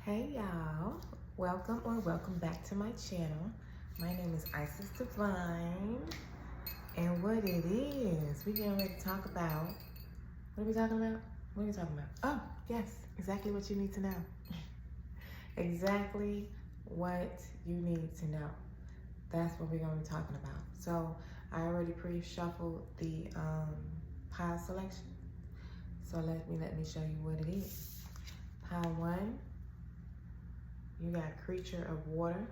Hey y'all, welcome back to my channel. My name is Isis Divine, and what it is, we're getting ready to talk about, what are we talking about? Oh, yes, exactly what you need to know. Exactly what you need to know. That's what we're going to be talking about. So I already pre-shuffled the pile selection. So let me show you what it is. Pile 1. You got creature of water.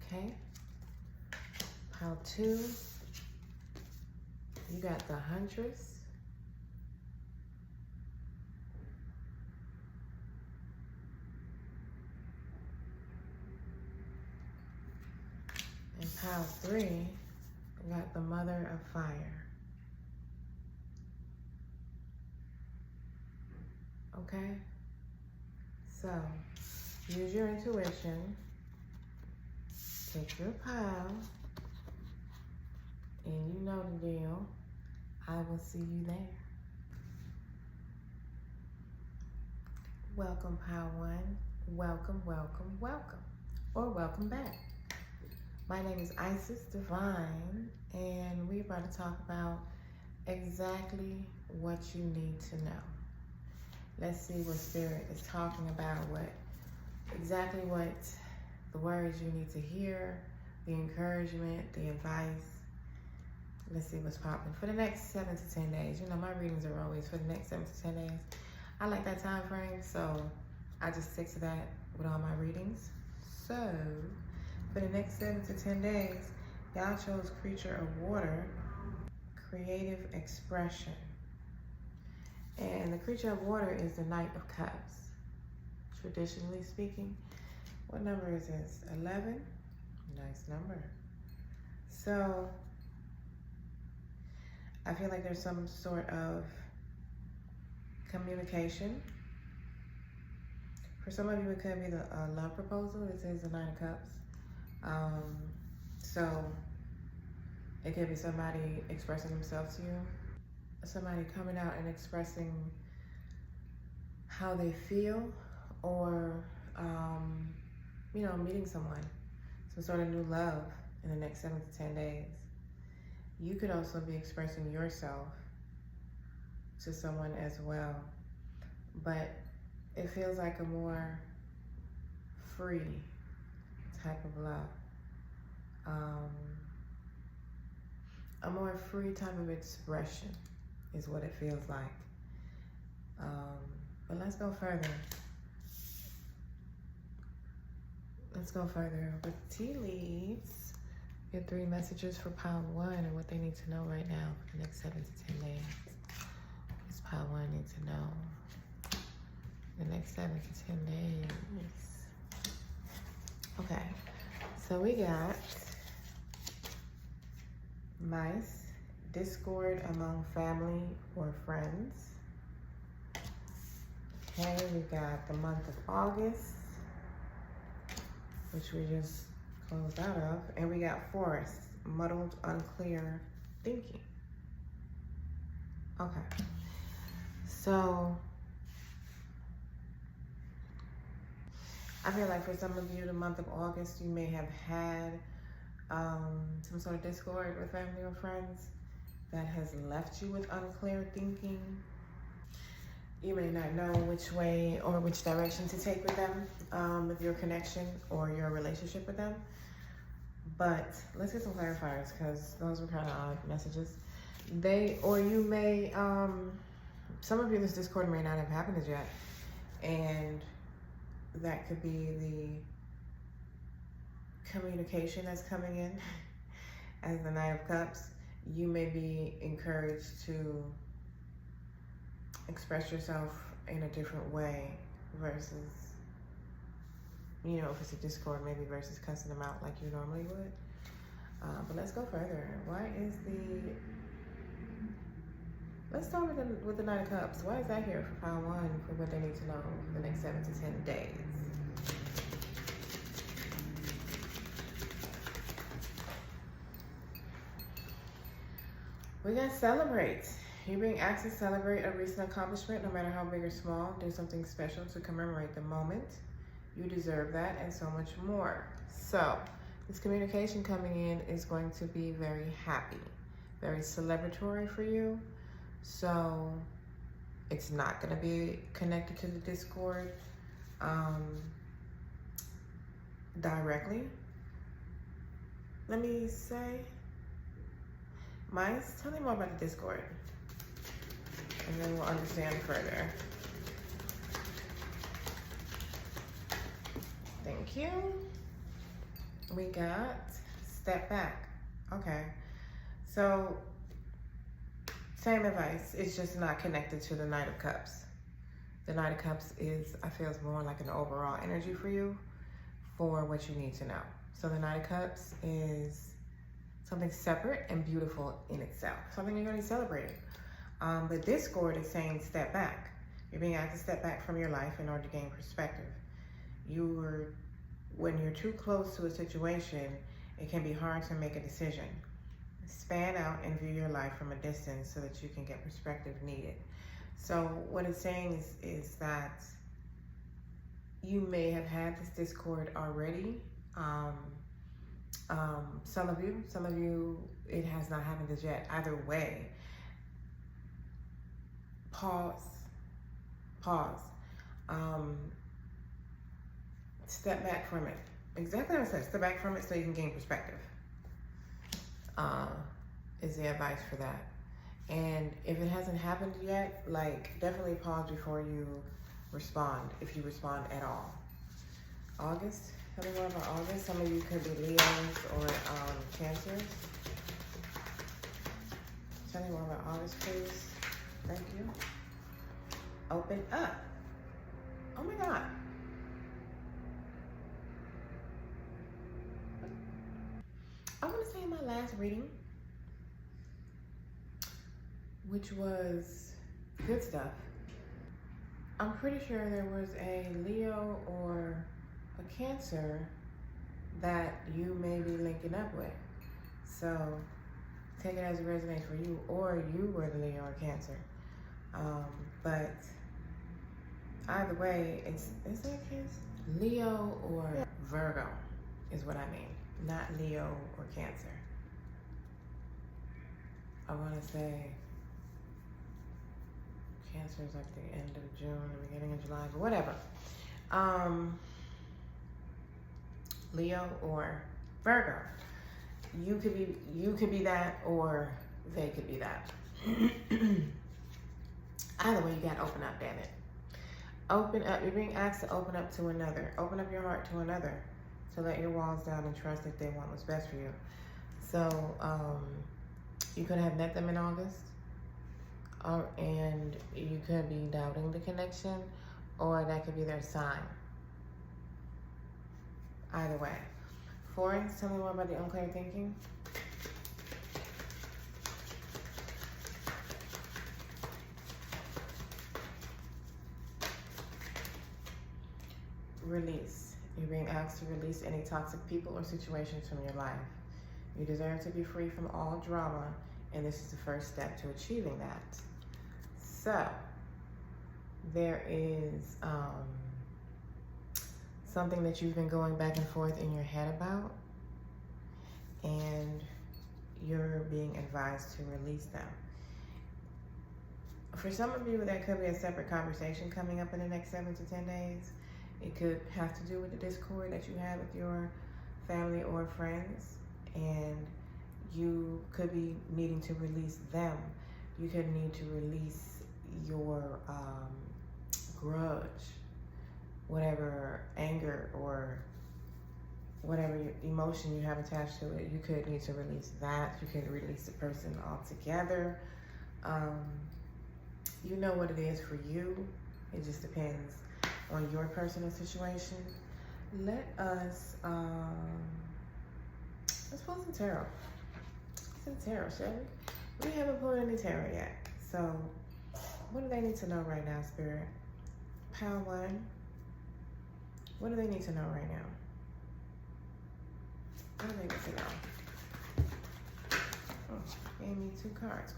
Okay. Pile 2. You got the huntress. And pile 3, you got the mother of fire. Okay? So, use your intuition. Take your pile. And you know the deal. I will see you there. Welcome, pile 1. Welcome. Or welcome back. My name is Isis Divine, and we're about to talk about exactly what you need to know. Let's see what Spirit is talking about, exactly what the words you need to hear, the encouragement, the advice. Let's see what's popping for the next 7 to 10 days. You know, my readings are always for the next 7 to 10 days. I like that time frame, so I just stick to that with all my readings. So, for the next 7 to 10 days, y'all chose creature of water, creative expression. And the creature of water is the Knight of Cups. Traditionally speaking, what number is this? 11? Nice number. So, I feel like there's some sort of communication. For some of you, it could be the love proposal. This is the 9 of Cups. So, it could be somebody expressing themselves to you. Somebody coming out and expressing how they feel, or you know, meeting someone, some sort of new love in the next 7 to 10 days. You could also be expressing yourself to someone as well, but it feels like a more free type of love, a more free type of expression is what it feels like. But let's go further. Let's go further with tea leaves. Your 3 messages for pile 1 and what they need to know right now for the next 7 to 10 days. What does pile 1 need to know the next 7 to 10 days? Okay, so we got mice, discord among family or friends. Okay, we got the month of August, which we just closed out of, and we got forest, muddled, unclear thinking. Okay, so I feel like for some of you, the month of August, you may have had some sort of discord with family or friends that has left you with unclear thinking. You may not know which way or which direction to take with them, with your connection or your relationship with them. But let's get some clarifiers, because those were kind of odd messages. You may, some of you, this discord may not have happened as yet. And that could be the communication that's coming in as the Knight of Cups. You may be encouraged to express yourself in a different way versus, you know, if it's a discord, maybe versus cussing them out like you normally would. But let's go further. Let's start with the 9 of Cups. Why is that here for pile 1 for what they need to know for the next 7 to 10 days? We got celebrate. You're being asked to celebrate a recent accomplishment, no matter how big or small. Do something special to commemorate the moment. You deserve that and so much more. So this communication coming in is going to be very happy, very celebratory for you. So it's not going to be connected to the Discord directly. Let me say, Mice, tell me more about the Discord, and then we'll understand further. Thank you. We got step back. Okay, so same advice. It's just not connected to the Knight of Cups. The Knight of Cups is, I feel, it's more like an overall energy for you for what you need to know. So the Knight of Cups is something separate and beautiful in itself, something you're going to be celebrating. The Discord is saying step back. You're being asked to step back from your life in order to gain perspective. When you're too close to a situation, it can be hard to make a decision. Span out and view your life from a distance so that you can get perspective needed. So what it's saying is that you may have had this Discord already. Some of you, it has not happened as yet. Either way, pause. Step back from it. Exactly what I said. Step back from it so you can gain perspective. Is the advice for that. And if it hasn't happened yet, like, definitely pause before you respond, if you respond at all. August, tell me more about August. Some of you could be Leos or Cancers. Tell me more about August, please. Thank you. Open up. Oh my God. I want to say in my last reading, which was good stuff, I'm pretty sure there was a Leo or a Cancer that you may be linking up with. So take it as it resonates for you, or you were the Leo or Cancer. But either way, is that Cancer? Leo or Virgo is what I mean, not Leo or Cancer. I want to say Cancer is like the end of June, the beginning of July, but whatever. Leo or Virgo. You could be that, or they could be that. Either way, you gotta open up, damn it. Open up. You're being asked to open up to another. Open up your heart to another. To let your walls down and trust that they want what's best for you. So you could have met them in August. And you could be doubting the connection, or that could be their sign. Either way. Foreigns, tell me more about the unclear thinking. Release. You're being asked to release any toxic people or situations from your life. You deserve to be free from all drama, and this is the first step to achieving that. So, there is something that you've been going back and forth in your head about, and you're being advised to release them. For some of you, that could be a separate conversation coming up in the next 7 to 10 days. It could have to do with the Discord that you have with your family or friends, and you could be needing to release them. You could need to release your grudge, whatever anger or whatever emotion you have attached to it. You could need to release that. You could release the person altogether. You know what it is for you. It just depends on your personal situation. Let us let's pull some tarot. Some tarot, shall we? We haven't pulled any tarot yet. So what do they need to know right now, Spirit? Pile 1. What do they need to know right now? What do they need to know? Oh, gave me 2 cards.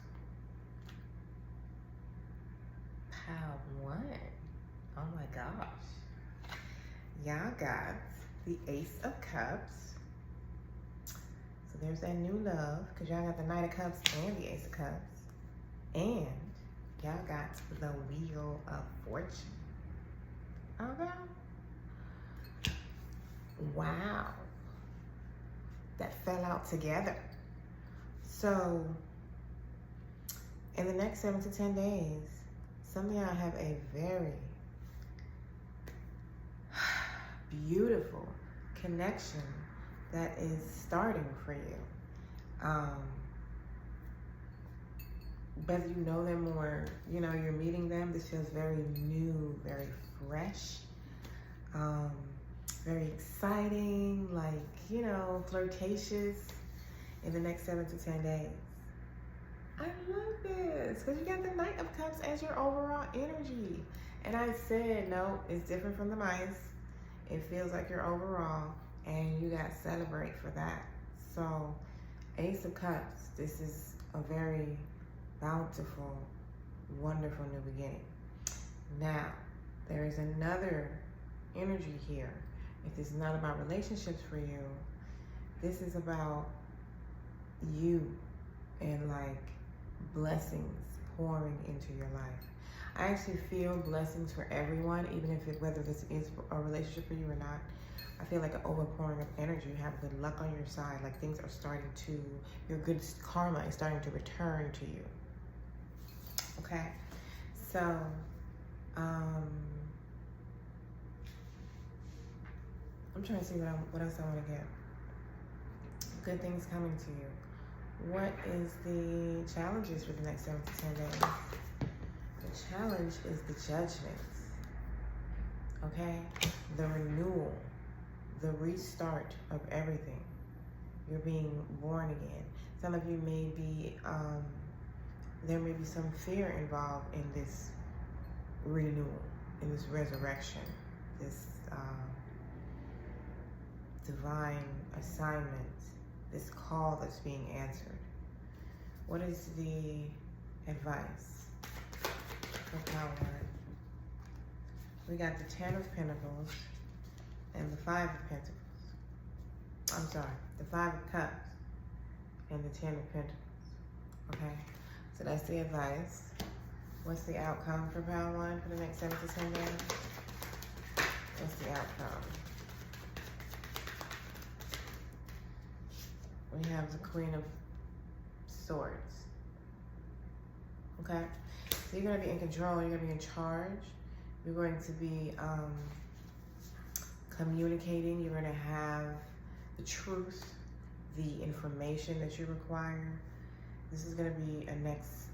one. Oh my gosh. Y'all got the Ace of Cups. So there's that new love, because y'all got the Knight of Cups and the Ace of Cups. And y'all got the Wheel of Fortune. Okay. Wow. That fell out together. So, in the next 7 to 10 days, some of y'all have a very beautiful connection that is starting for you. Whether you know them or, you know, you're meeting them, this feels very new, very fresh, very exciting, like, you know, flirtatious in the next 7 to 10 days. I love this, because you got the Knight of Cups as your overall energy. And I said, no, it's different from the mice. It feels like your overall, and you got to celebrate for that. So, Ace of Cups, this is a very bountiful, wonderful new beginning. Now, there is another energy here. If this is not about relationships for you, this is about you and like blessings pouring into your life. I actually feel blessings for everyone, even if whether this is a relationship for you or not. I feel like an overpouring of energy. You have good luck on your side. Like things are starting to, your good karma is starting to return to you. Okay, so I'm trying to see what else I want to get. Good things coming to you. What is the challenges for the next 7 to 10 days? The challenge is the judgments. Okay, the renewal, the restart of everything. You're being born again. Some of you may be, there may be some fear involved in this renewal, in this resurrection, this divine assignment, this call that's being answered. What is the advice for power? We got the 10 of Pentacles and the 5 of Pentacles. I'm sorry, the 5 of Cups and the 10 of Pentacles. Okay, so that's the advice. What's the outcome for Power 1 for the next 7 to 10 days? What's the outcome? We have the Queen of Swords. Okay, so you're going to be in control. You're going to be in charge. You're going to be communicating. You're going to have the truth, the information that you require. This is going to be a next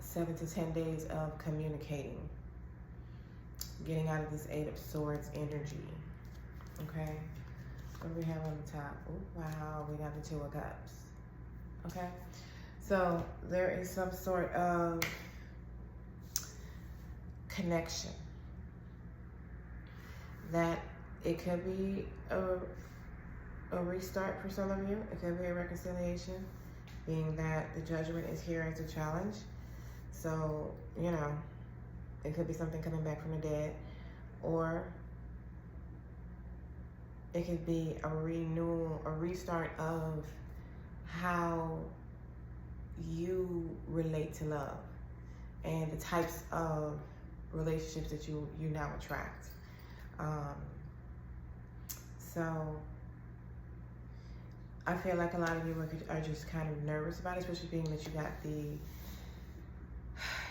7 to 10 days of communicating, getting out of this 8 of Swords energy. Okay, what do we have on the top? Oh, wow, we got the 2 of Cups. Okay, so there is some sort of connection that it could be a restart for some of you. It could be a reconciliation, being that the judgment is here as a challenge. So, you know, it could be something coming back from the dead, or it could be a renewal, a restart of how you relate to love and the types of relationships that you now attract. So I feel like a lot of you are just kind of nervous about it, especially being that you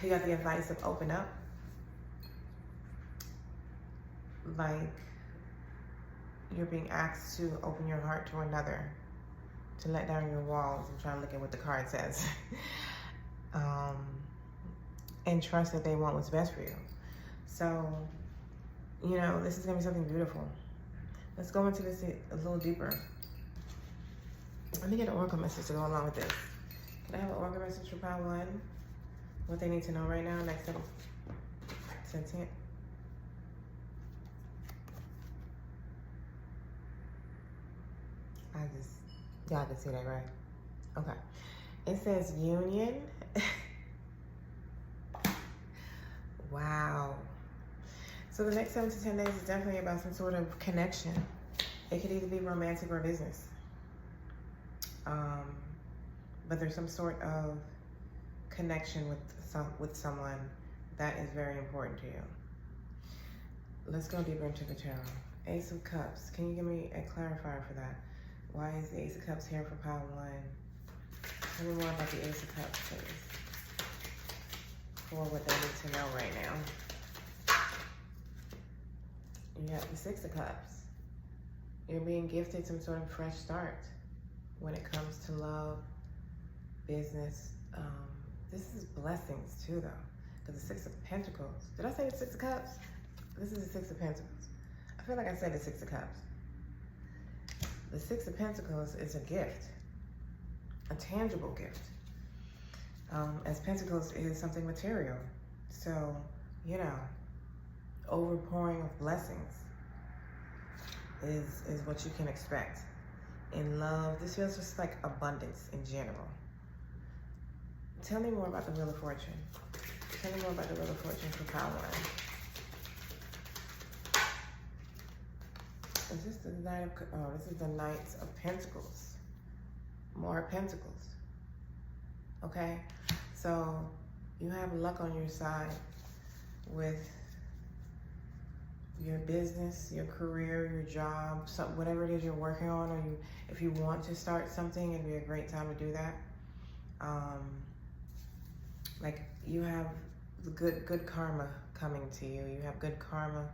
got the advice of open up. Like you're being asked to open your heart to another, to let down your walls. I'm trying to look at what the card says. And trust that they want what's best for you. So, you know, this is gonna be something beautiful. Let's go into this a little deeper. Let me get an oracle message to go along with this. Can I have an oracle message for Power 1? What they need to know right now, next sentence. Y'all can see that, right? Okay. It says union. Wow. So the next 7 to 10 days is definitely about some sort of connection. It could either be romantic or business. But there's some sort of connection with someone that is very important to you. Let's go deeper into the tarot. Ace of Cups. Can you give me a clarifier for that? Why is the Ace of Cups here for pile 1? Tell me more about the Ace of Cups, please. For what they need to know right now. You got the Six of Cups. You're being gifted some sort of fresh start when it comes to love, business. This is blessings too, though. Because the Six of Pentacles. Did I say the Six of Cups? This is the Six of Pentacles. I feel like I said the Six of Cups. The Six of Pentacles is a gift, a tangible gift. As Pentacles is something material. So, you know, overpouring of blessings is what you can expect. In love, this feels just like abundance in general. Tell me more about the Wheel of Fortune. Tell me more about the Wheel of Fortune for pile 1. Is this the Knight of, oh, this is the Knight of Pentacles. More Pentacles. Okay? So, you have luck on your side with your business, your career, your job, whatever it is you're working on, or if you want to start something, it'd be a great time to do that. Like you have the good karma coming to you. You have good karma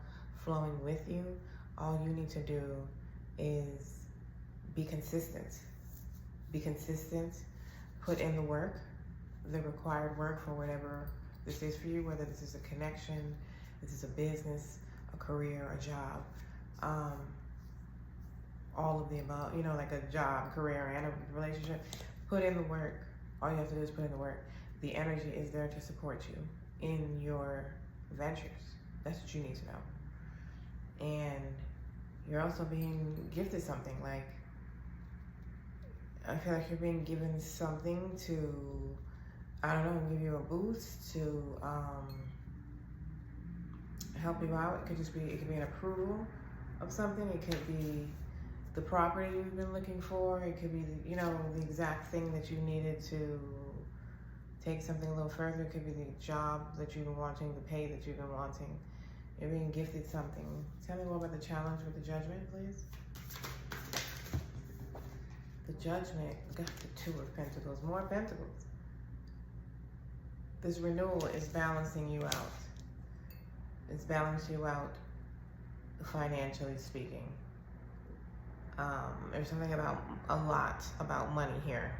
flowing with you. All you need to do is be consistent. Be consistent. Put in the work, the required work for whatever this is for you, whether this is a connection, this is a business, a career, a job, all of the above, you know, like a job, career, and a relationship. Put in the work. All you have to do is put in the work. The energy is there to support you in your ventures. That's what you need to know. And you're also being gifted something. Like, I feel like you're being given something to, I don't know, give you a boost, to help you out. It could be an approval of something. It could be the property you've been looking for. It could be, you know, the exact thing that you needed to take something a little further. It could be the job that you've been wanting, the pay that you've been wanting. You're being gifted something. Tell me more about the challenge with the Judgment, please. The Judgment, got the Two of Pentacles, more Pentacles. This renewal is balancing you out. It's balancing you out financially speaking. There's something about a lot about money here.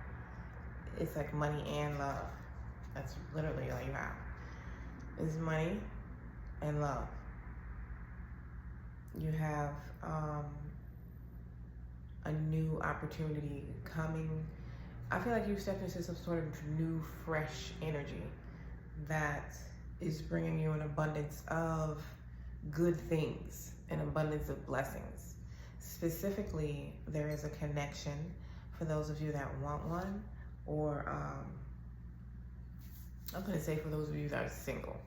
It's like money and love. That's literally all you have. Is money and love. You have a new opportunity coming. I feel like you've stepped into some sort of new, fresh energy that is bringing you an abundance of good things, an abundance of blessings. Specifically, there is a connection for those of you that want one, or I'm going to say for those of you that are single.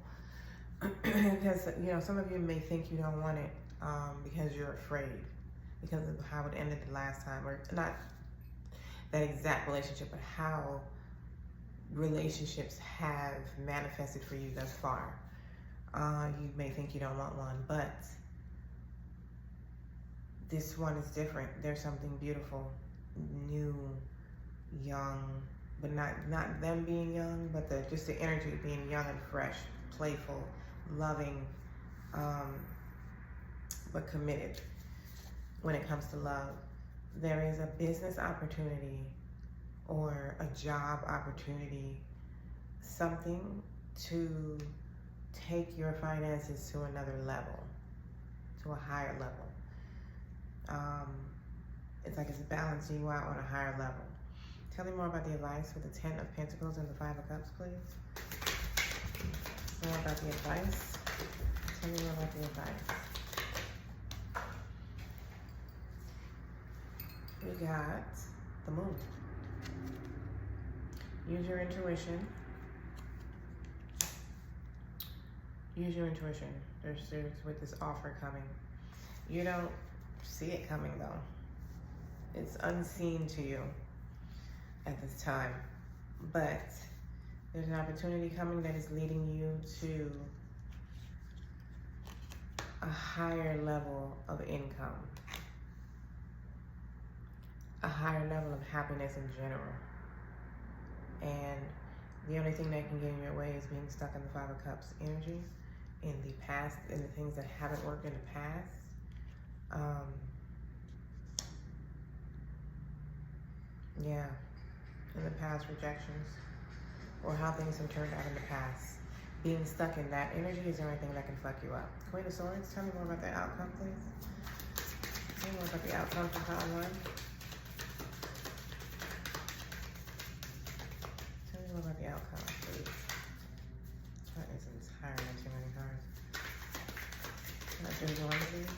Because, you know, some of you may think you don't want it because you're afraid, because of how it ended the last time, or not that exact relationship, but how relationships have manifested for you thus far. You may think you don't want one, but this one is different. There's something beautiful, new, young, but not them being young, but just the energy being young and fresh, playful, loving, but committed when it comes to love. There is a business opportunity or a job opportunity, something to take your finances to another level, to a higher level. It's like it's balancing you out on a higher level. Tell me more about the advice with the 10 of Pentacles and the 5 of Cups, please. More about the advice. Tell me more about the advice. We got the Moon. Use your intuition. Use your intuition. There's with this offer coming. You don't see it coming though. It's unseen to you at this time. But there's an opportunity coming that is leading you to a higher level of income, a higher level of happiness in general. And the only thing that can get in your way is being stuck in the Five of Cups energy in the past, in the things that haven't worked in the past. Yeah, in the past rejections or how things have turned out in the past. Being stuck in that energy is the only thing that can fuck you up. Queen of Swords, tell me more about the outcome, please. Tell me more about the outcome for pile 1. Tell me more about the outcome, please. That is entirely too many cards. Can I choose one, please?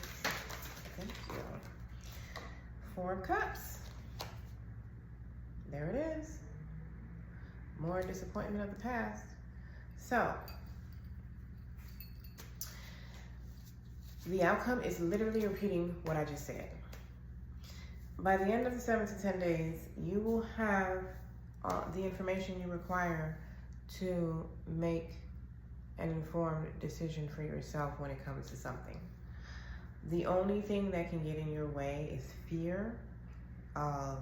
Thank you. 4 of Cups. There it is. More disappointment of the past. So, the outcome is literally repeating what I just said. By the end of the 7 to 10 days, you will have the information you require to make an informed decision for yourself when it comes to something. The only thing that can get in your way is fear of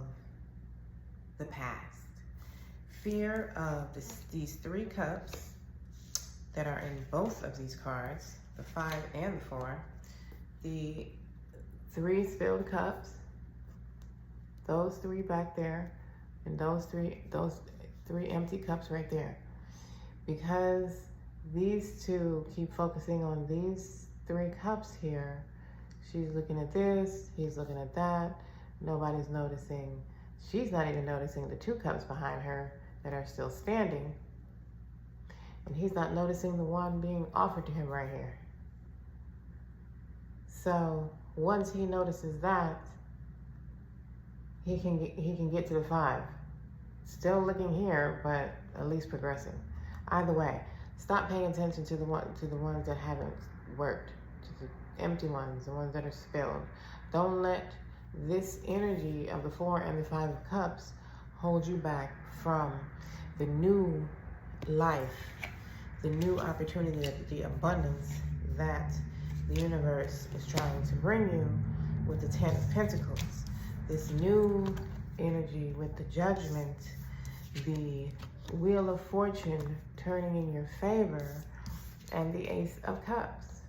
the past. Fear of these 3 cups that are in both of these cards, the 5 and the 4. The 3 filled cups, those 3 back there, and those three empty cups right there. Because these 2 keep focusing on these 3 cups here. She's looking at this, he's looking at that. Nobody's noticing. She's not even noticing the 2 cups behind her that are still standing. And he's not noticing the one being offered to him right here. So once he notices that, he can get to the 5. Still looking here, but at least progressing. Either way, stop paying attention to the ones that haven't worked, to the empty ones, the ones that are spilled. Don't let this energy of the 4 and the 5 of Cups hold you back from the new life, the new opportunity, the abundance that the universe is trying to bring you with the 10 of Pentacles. This new energy with the Judgment, the Wheel of Fortune turning in your favor, and the Ace of Cups.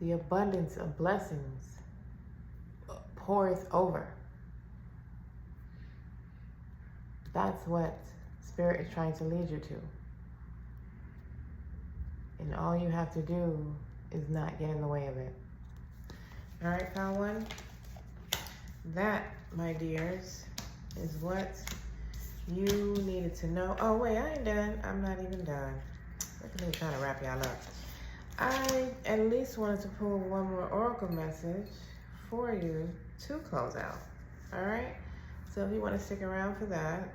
The abundance of blessings pours over. That's what Spirit is trying to lead you to. And all you have to do is not get in the way of it. All right, pile 1. That, my dears, is what you needed to know. Oh, wait, I ain't done. I'm not even done. Look at me trying to wrap y'all up. I at least wanted to pull one more oracle message for you to close out. All right? So if you want to stick around for that,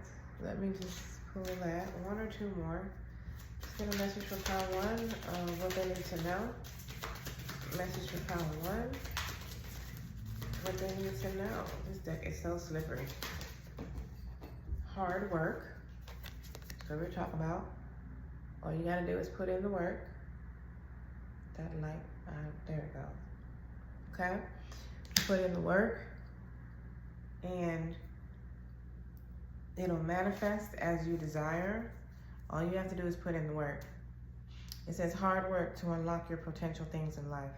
let me just pull that. 1 or 2 more. Just get a message for pile 1 of what they need to know. Message for pile 1. What they need to know. This deck is so slippery. Hard work. That's what we're talking about. All you gotta do is put in the work. That light, there it goes. Okay? Put in the work and it'll manifest as you desire. All you have to do is put in the work. It says hard work to unlock your potential things in life.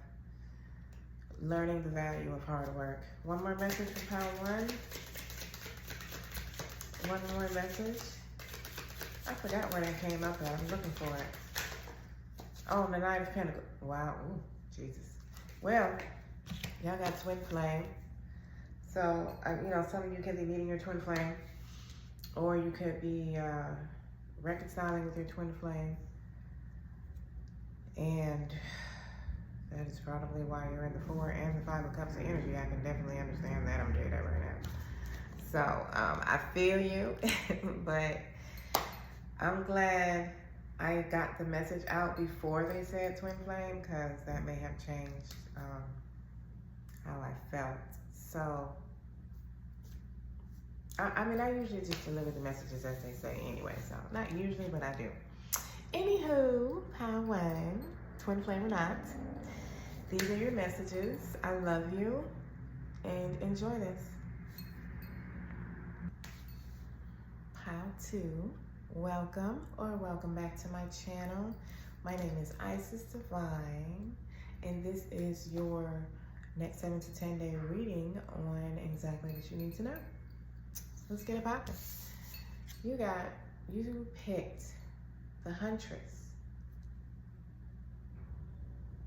Learning the value of hard work. One more message for pile 1. One more message. I forgot where that came up at. I'm looking for it. Oh, the 9 of Pentacles. Wow. Ooh, Jesus. Well, y'all got twin flame. So, some of you could be meeting your twin flame. Or you could be reconciling with your twin flame. And that is probably why you're in the 4 and the 5 of Cups of energy. I can definitely understand that. I'm doing that right now. So I feel you, but I'm glad I got the message out before they said twin flame, because that may have changed how I felt. So, I mean, I usually just deliver the messages as they say anyway, so not usually, but I do. Anywho, Power One, twin flame or not, these are your messages. I love you, and enjoy this. How to welcome or welcome back to my channel. My name is Isis Divine, and this is your next 7 to 10 day reading on exactly what you need to know. So let's get it poppin'. You picked the Huntress,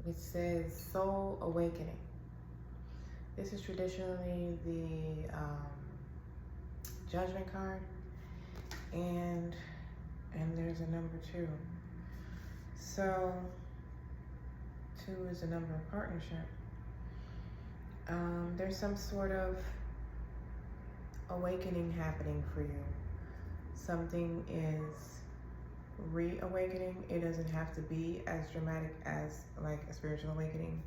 which says Soul Awakening. This is traditionally the Judgment card, and there's a number 2. So 2 is a number of partnership. There's some sort of awakening happening for you. Something is reawakening. It doesn't have to be as dramatic as like a spiritual awakening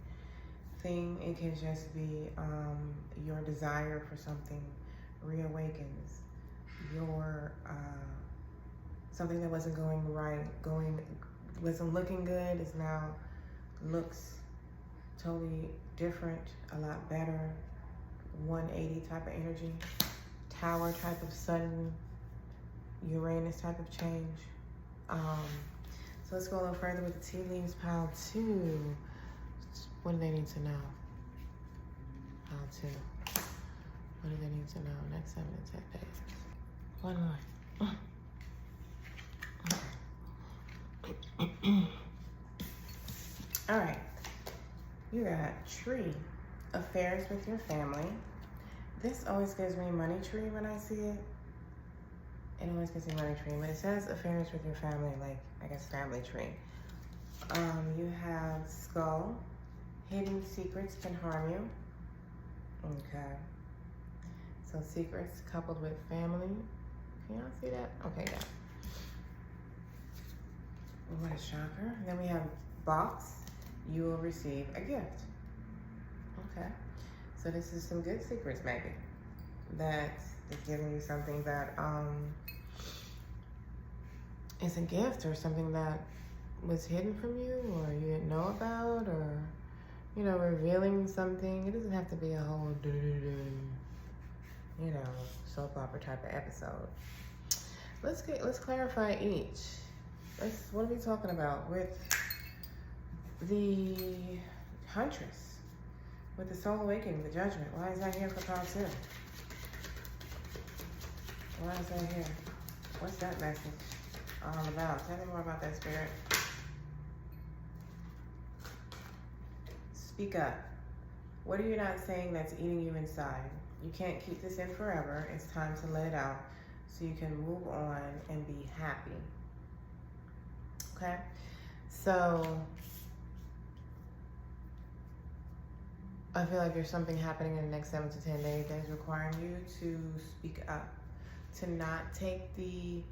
thing. It can just be your desire for something reawakens. Your something that wasn't going right, wasn't looking good, is now looks totally different, a lot better. 180 type of energy, Tower type of sudden, Uranus type of change. So let's go a little further with the tea leaves. Pile 2. What do they need to know? Pile 2. What do they need to know next 7 to 10 days? One more. All right. You got Tree, affairs with your family. This always gives me money tree when I see it. It always gives me money tree. When it says affairs with your family, like, I guess family tree. You have Skull. Hidden secrets can harm you. Okay. So secrets coupled with family. Can y'all see that? Okay, yeah. What a shocker. And then we have Box. You will receive a gift. Okay. So this is some good secrets maybe. That is giving you something that is a gift, or something that was hidden from you, or you didn't know about, or, you know, revealing something. It doesn't have to be a whole, you know, soap opera type of episode. Let's clarify each. What are we talking about with the Huntress, with the Soul Awakening, the Judgment? Why is that here for Pile 2? Why is that here? What's that message all about? Tell me more about that, Spirit. Speak up. What are you not saying that's eating you inside? You can't keep this in forever. It's time to let it out so you can move on and be happy. Okay? So I feel like there's something happening in the next 7 to 10 days that is requiring you to speak up, to not take the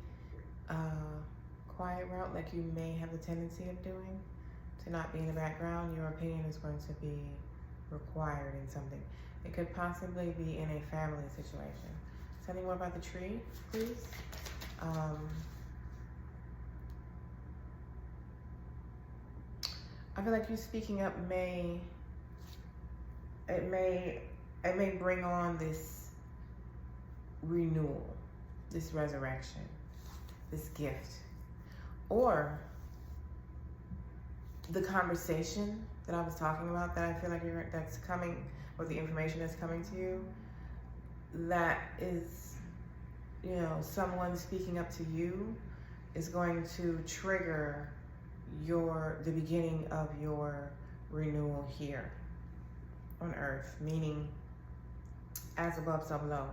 quiet route like you may have the tendency of doing, to not be in the background. Your opinion is going to be required in something. It could possibly be in a family situation. Tell me more about the tree, please. I feel like you speaking up may bring on this renewal, this resurrection, this gift, or the conversation that I was talking about that I feel like that's coming, or the information that's coming to you, that is, you know, someone speaking up to you is going to trigger the beginning of your renewal here on earth, meaning as above, so below.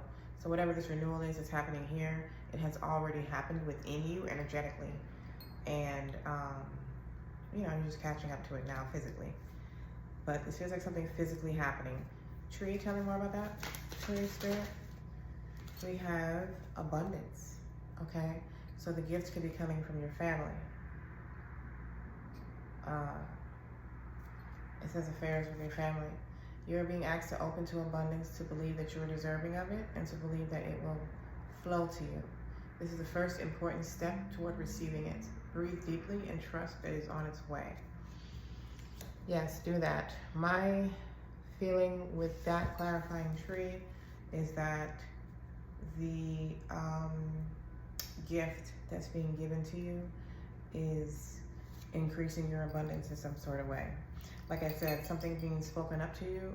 So whatever this renewal is, it's happening here. It has already happened within you energetically. And, you know, you're just catching up to it now physically. But this feels like something physically happening. Tree, tell me more about that. Tree, Spirit. We have abundance, okay? So the gifts could be coming from your family. It says affairs with your family. You're being asked to open to abundance, to believe that you're deserving of it, and to believe that it will flow to you. This is the first important step toward receiving it. Breathe deeply and trust that it's on its way. Yes, do that. My feeling with that clarifying tree is that the gift that's being given to you is increasing your abundance in some sort of way. Like I said, something being spoken up to you,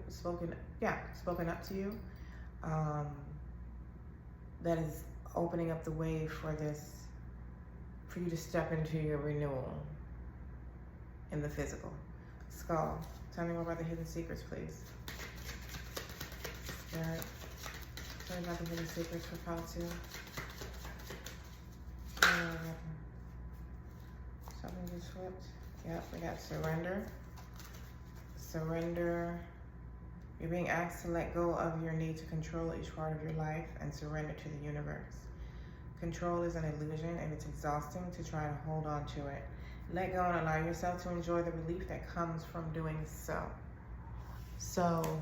that is opening up the way for you to step into your renewal in the physical. Skull, tell me more about the hidden secrets, please. Spirit, tell me about the hidden secrets for pile 2. Something just flipped. Yep, we got surrender. Surrender. You're being asked to let go of your need to control each part of your life and surrender to the universe. Control is an illusion and it's exhausting to try to hold on to it. Let go and allow yourself to enjoy the relief that comes from doing so. So,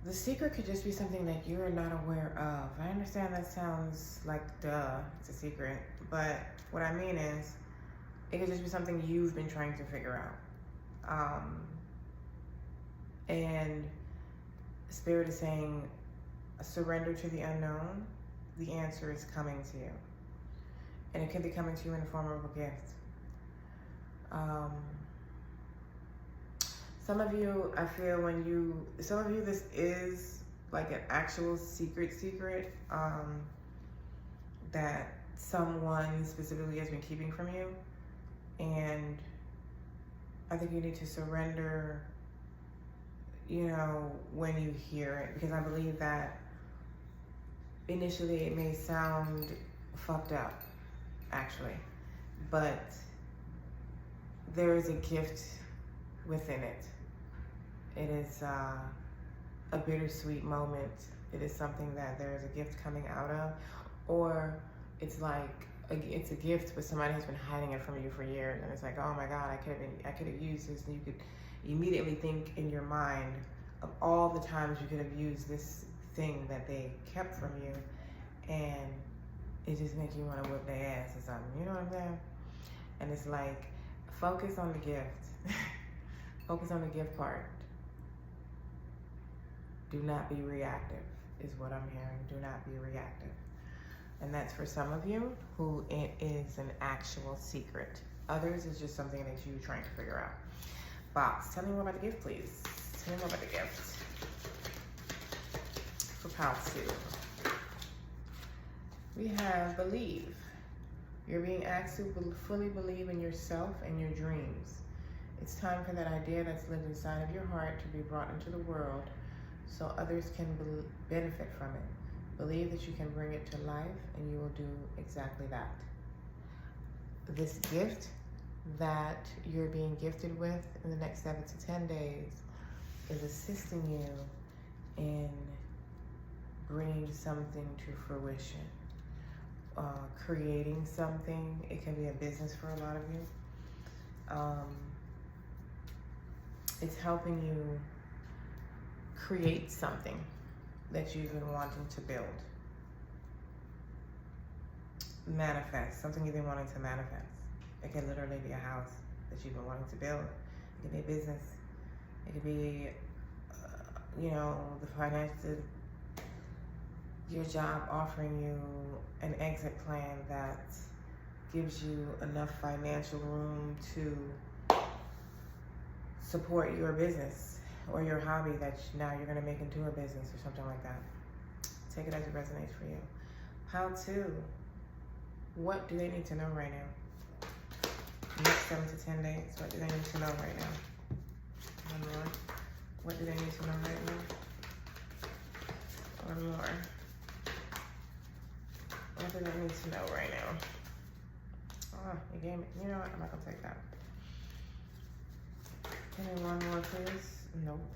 the secret could just be something that you're not aware of. I understand that sounds like duh, it's a secret, but what I mean is, it could just be something you've been trying to figure out. And Spirit is saying, surrender to the unknown. The answer is coming to you. And it could be coming to you in the form of a gift. Some of you, I feel this is like an actual secret, that someone specifically has been keeping from you. And I think you need to surrender, when you hear it, because I believe that initially it may sound fucked up, actually, but there is a gift within it. It is a bittersweet moment. It is something that there is a gift coming out of, or it's like it's a gift, but somebody has been hiding it from you for years, and it's like, oh my God, I could have used this, and you could immediately think in your mind of all the times you could have used this thing that they kept from you, and it just makes you want to whip their ass or something. You know what I'm saying? And it's like, focus on the gift. Focus on the gift part. Do not be reactive, is what I'm hearing. Do not be reactive. And that's for some of you who it is an actual secret. Others is just something that you're trying to figure out. Box, tell me more about the gift, please. Tell me more about the gift. For pile 2. We have believe. You're being asked to fully believe in yourself and your dreams. It's time for that idea that's lived inside of your heart to be brought into the world so others can benefit from it. Believe that you can bring it to life, and you will do exactly that. This gift that you're being gifted with in the next 7 to 10 days is assisting you in bringing something to fruition. Creating something. It can be a business for a lot of you. It's helping you create something that you've been wanting to build. Manifest, something you've been wanting to manifest. It can literally be a house that you've been wanting to build. It could be a business. It could be, the finances, your job offering you an exit plan that gives you enough financial room to support your business or your hobby that now you're going to make into a business or something like that. Take it as it resonates for you. How to? What do they need to know right now? Next 7 to 10 days, what do they need to know right now? One more. What do they need to know right now? One more. What do they need to know right now? Oh, you gave me, you know what? I'm not gonna take that. Give me one more, please. Nope.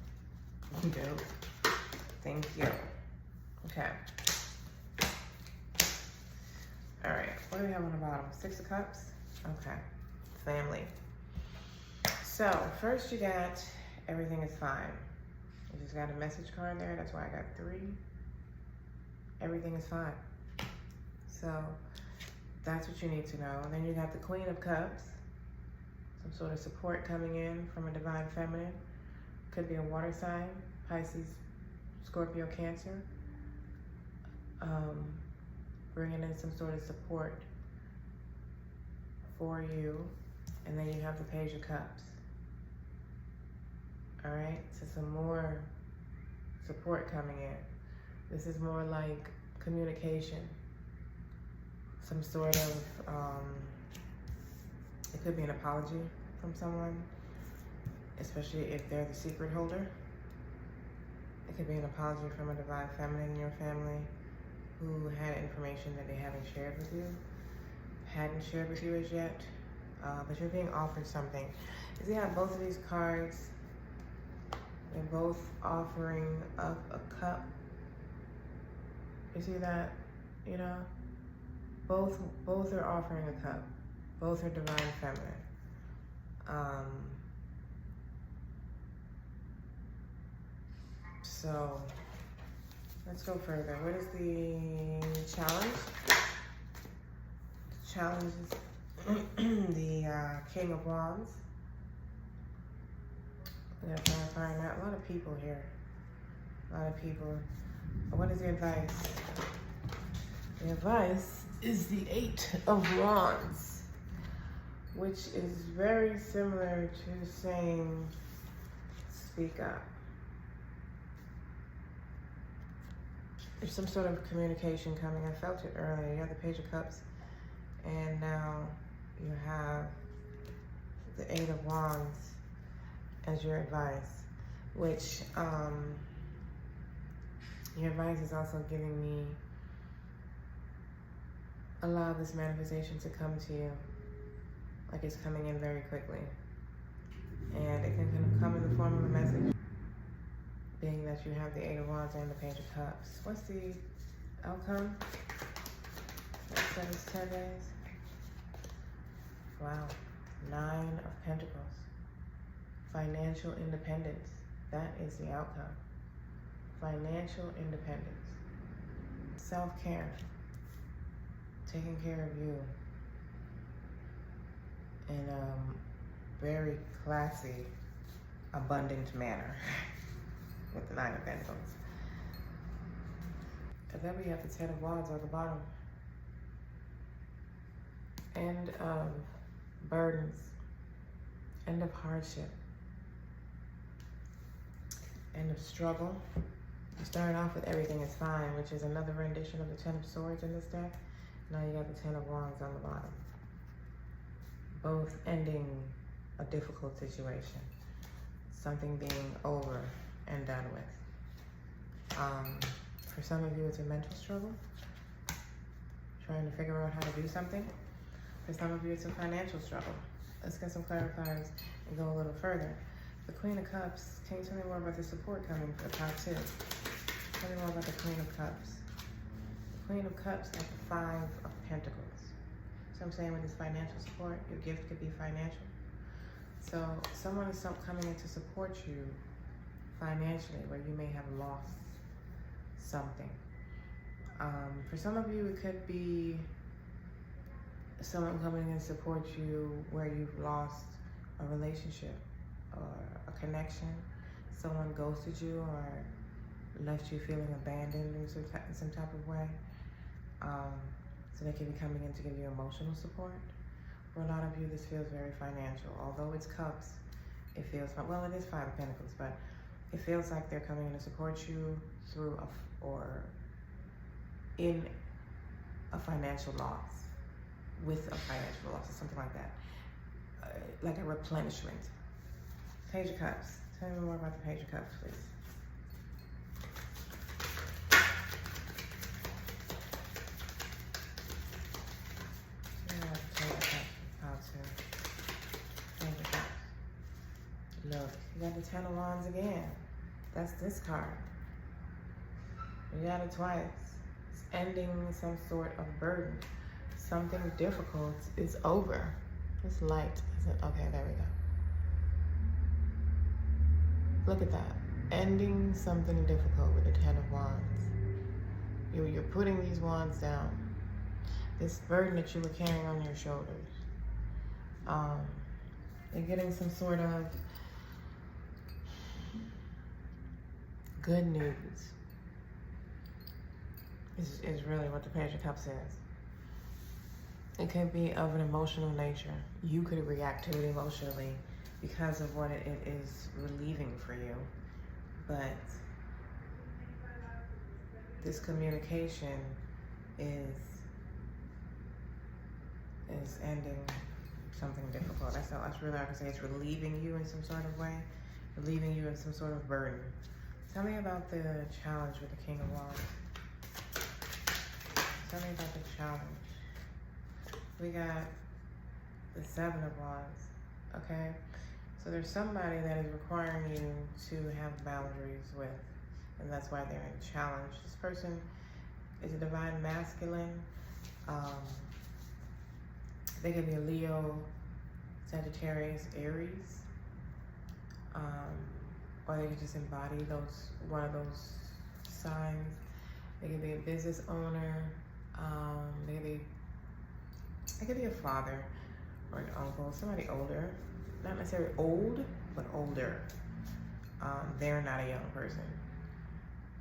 Dope. Thank you. Okay. All right. What do we have on the bottom? 6 of Cups. Okay. Family. So first you got everything is fine. You just got a message card there. That's why I got 3. Everything is fine. So that's what you need to know. And then you got the Queen of Cups. Some sort of support coming in from a divine feminine. Could be a water sign, Pisces, Scorpio, Cancer. Bringing in some sort of support for you. And then you have the Page of Cups. All right, so some more support coming in. This is more like communication. Some sort of, it could be an apology from someone, especially if they're the secret holder. It could be an apology from a divine feminine in your family who had information that they haven't shared with you, hadn't shared with you as yet, but you're being offered something. You see how both of these cards, they're both offering up a cup. You see that? You know? Both are offering a cup. Both are divine feminine. So let's go further. What is the challenge? The challenge is the King of Wands. We gotta try to find out. A lot of people here. A lot of people. What is the advice? The advice is the 8 of Wands, which is very similar to saying, speak up. There's some sort of communication coming. I felt it earlier. You have the Page of Cups, and now you have the 8 of Wands as your advice, which your advice is also giving me, allow this manifestation to come to you like it's coming in very quickly. And it can come in the form of a message, being that you have the 8 of Wands and the Page of Cups. What's the outcome? That said it's 10 days. Wow. 9 of Pentacles. Financial independence. That is the outcome. Financial independence. Self-care. Taking care of you in a very classy, abundant manner with the 9 of Pentacles. And then we have the 10 of Wands on the bottom. End of burdens. End of hardship. End of struggle. You started off with everything is fine, which is another rendition of the 10 of Swords in this deck. Now you got the 10 of Wands on the bottom. Both ending a difficult situation. Something being over and done with. For some of you, it's a mental struggle. Trying to figure out how to do something. For some of you, it's a financial struggle. Let's get some clarifiers and go a little further. The Queen of Cups, can you tell me more about the support coming for part 2? Tell me more about the Queen of Cups. The Queen of Cups has the 5 of Pentacles. So I'm saying with this financial support, your gift could be financial. So someone is coming in to support you financially where you may have lost something. For some of you, it could be someone coming in to support you where you've lost a relationship or a connection. Someone ghosted you or left you feeling abandoned in some type of way. So they can be coming in to give you emotional support. For a lot of you, this feels very financial. Although it's Cups, it feels, well, it is 5 of Pentacles, but it feels like they're coming in to support you through or in a financial loss, with a financial loss or something like that. Like a replenishment. Page of Cups. Tell me more about the Page of Cups, please. Look, you got the 10 of Wands again. That's this card. You got it twice. It's ending some sort of burden. Something difficult is over. It's light. Okay, there we go. Look at that. Ending something difficult with the Ten of Wands. You're putting these wands down. This burden that you were carrying on your shoulders. You're getting some sort of good news. Is really what the Page of Cups says. It could be of an emotional nature. You could react to it emotionally because of what it is relieving for you. But this communication is ending something difficult. That's really all I can say. It's relieving you in some sort of way, relieving you in some sort of burden. Tell me about the challenge with the King of Wands. Tell me about the challenge. We got the Seven of Wands, okay? So there's somebody that is requiring you to have boundaries with, and that's why they're in challenge. This person is a divine masculine. They could be a Leo, Sagittarius, Aries, or they could just embody one of those signs. They could be a business owner. They could be a father or an uncle, somebody older. Not necessarily old, but older. They're not a young person,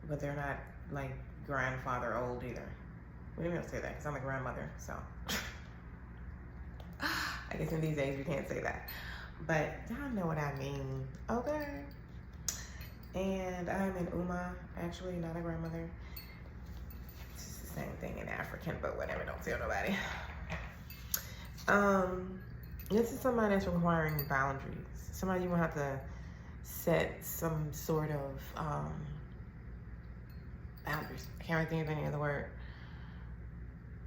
but they're not like grandfather old either. We didn't even say that because I'm a grandmother, so. I guess in these days we can't say that. But y'all know what I mean, okay? And I'm an Uma, actually, not a grandmother. It's just the same thing in African, but whatever, don't tell nobody. This is somebody that's requiring boundaries. Somebody you will have to set some sort of boundaries. I can't really think of any other word.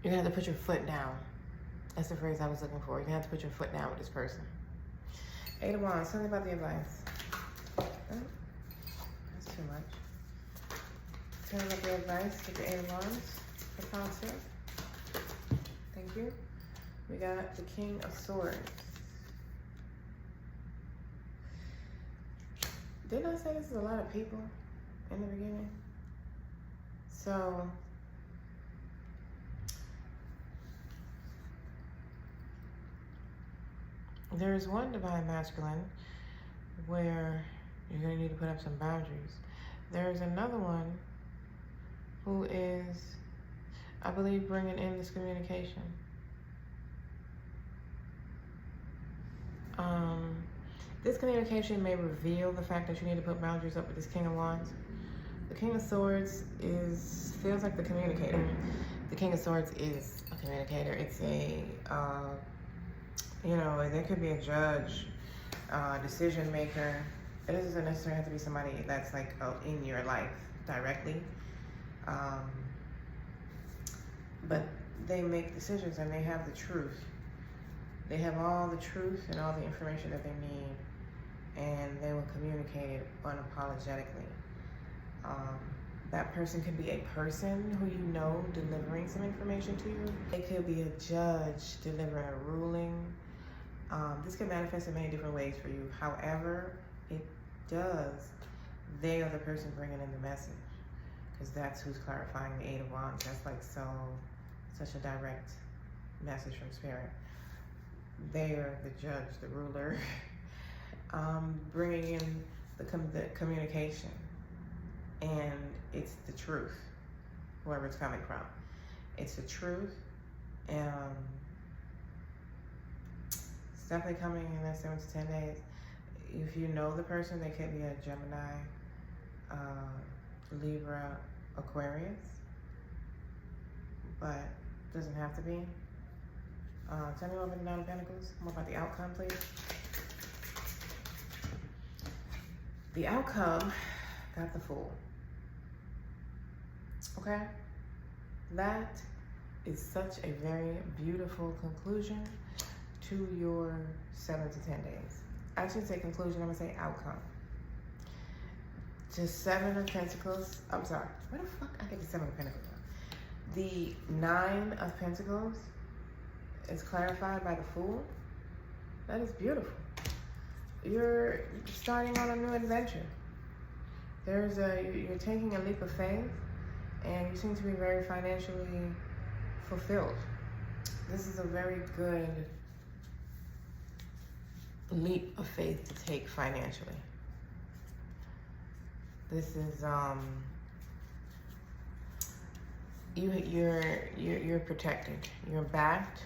You're gonna have to put your foot down. That's the phrase I was looking for. You're gonna have to put your foot down with this person. Eight of Wands, tell me about the advice. Oh, that's too much. Tell me about the advice with the Eight of Wands for Cashapp. Thank you. We got the King of Swords. Didn't I say this is a lot of people in the beginning? So, there's one divine masculine where you're going to need to put up some boundaries. There's another one who is, I believe, bringing in this communication. This communication may reveal the fact that you need to put boundaries up with this King of Wands. The King of Swords feels like the communicator. The King of Swords is a communicator. It's a, there could be a judge, decision maker. It doesn't necessarily have to be somebody that's like in your life directly. But they make decisions and they have the truth. They have all the truth and all the information that they need, and they will communicate it unapologetically. That person could be a person who you know delivering some information to you. It could be a judge delivering a ruling. This can manifest in many different ways for you. However it does, they are the person bringing in the message, because that's who's clarifying the Eight of Wands. That's like such a direct message from Spirit. They are the judge, the ruler, bringing in the communication, and it's the truth, whoever it's coming from. It's the truth, and it's definitely coming in that 7 to 10 days. If you know the person, they could be a Gemini, Libra, Aquarius, but doesn't have to be. Tell me more about the Nine of Pentacles, more about the outcome, please. The outcome got the Fool. Okay? That is such a very beautiful conclusion to your 7 to 10 days. I should say conclusion, I'm gonna say outcome. to Seven of Pentacles. I'm sorry, where the fuck I get the Seven of Pentacles from? The Nine of Pentacles is clarified by the Fool. That is beautiful. You're starting on a new adventure. You're taking a leap of faith, and you seem to be very financially fulfilled. This is a very good leap of faith to take financially. This is you're protected. You're backed.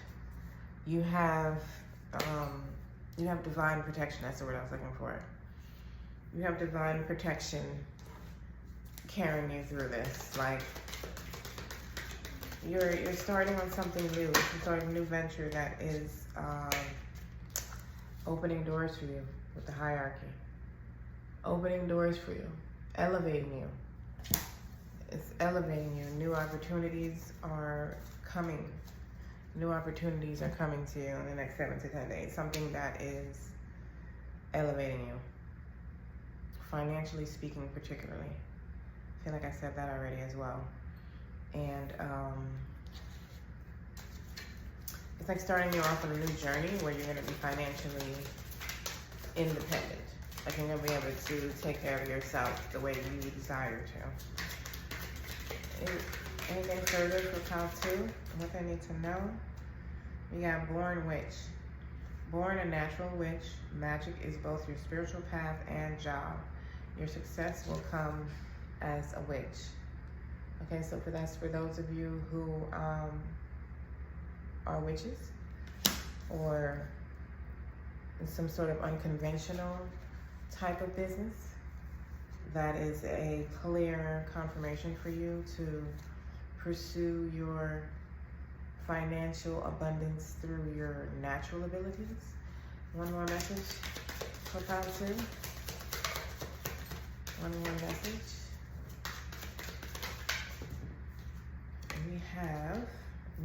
You have divine protection. That's the word I was looking for. You have divine protection carrying you through this. Like you're starting on something new. You're starting a new venture that is opening doors for you with the hierarchy. Opening doors for you. Elevating you. It's elevating you. New opportunities are coming. New opportunities are coming to you in the next 7 to 10 days. Something that is elevating you. Financially speaking, particularly. I feel like I said that already as well. And it's like starting you off on a new journey where you're going to be financially independent. Like you're going to be able to take care of yourself the way you desire to. Anything further for pile 2? What they need to know? We got born witch. Born a natural witch, magic is both your spiritual path and job. Your success will come as a witch. Okay, so that's for those of you who are witches or in some sort of unconventional type of business. That is a clear confirmation for you to pursue your financial abundance through your natural abilities. One more message for pile 2. One more message. We have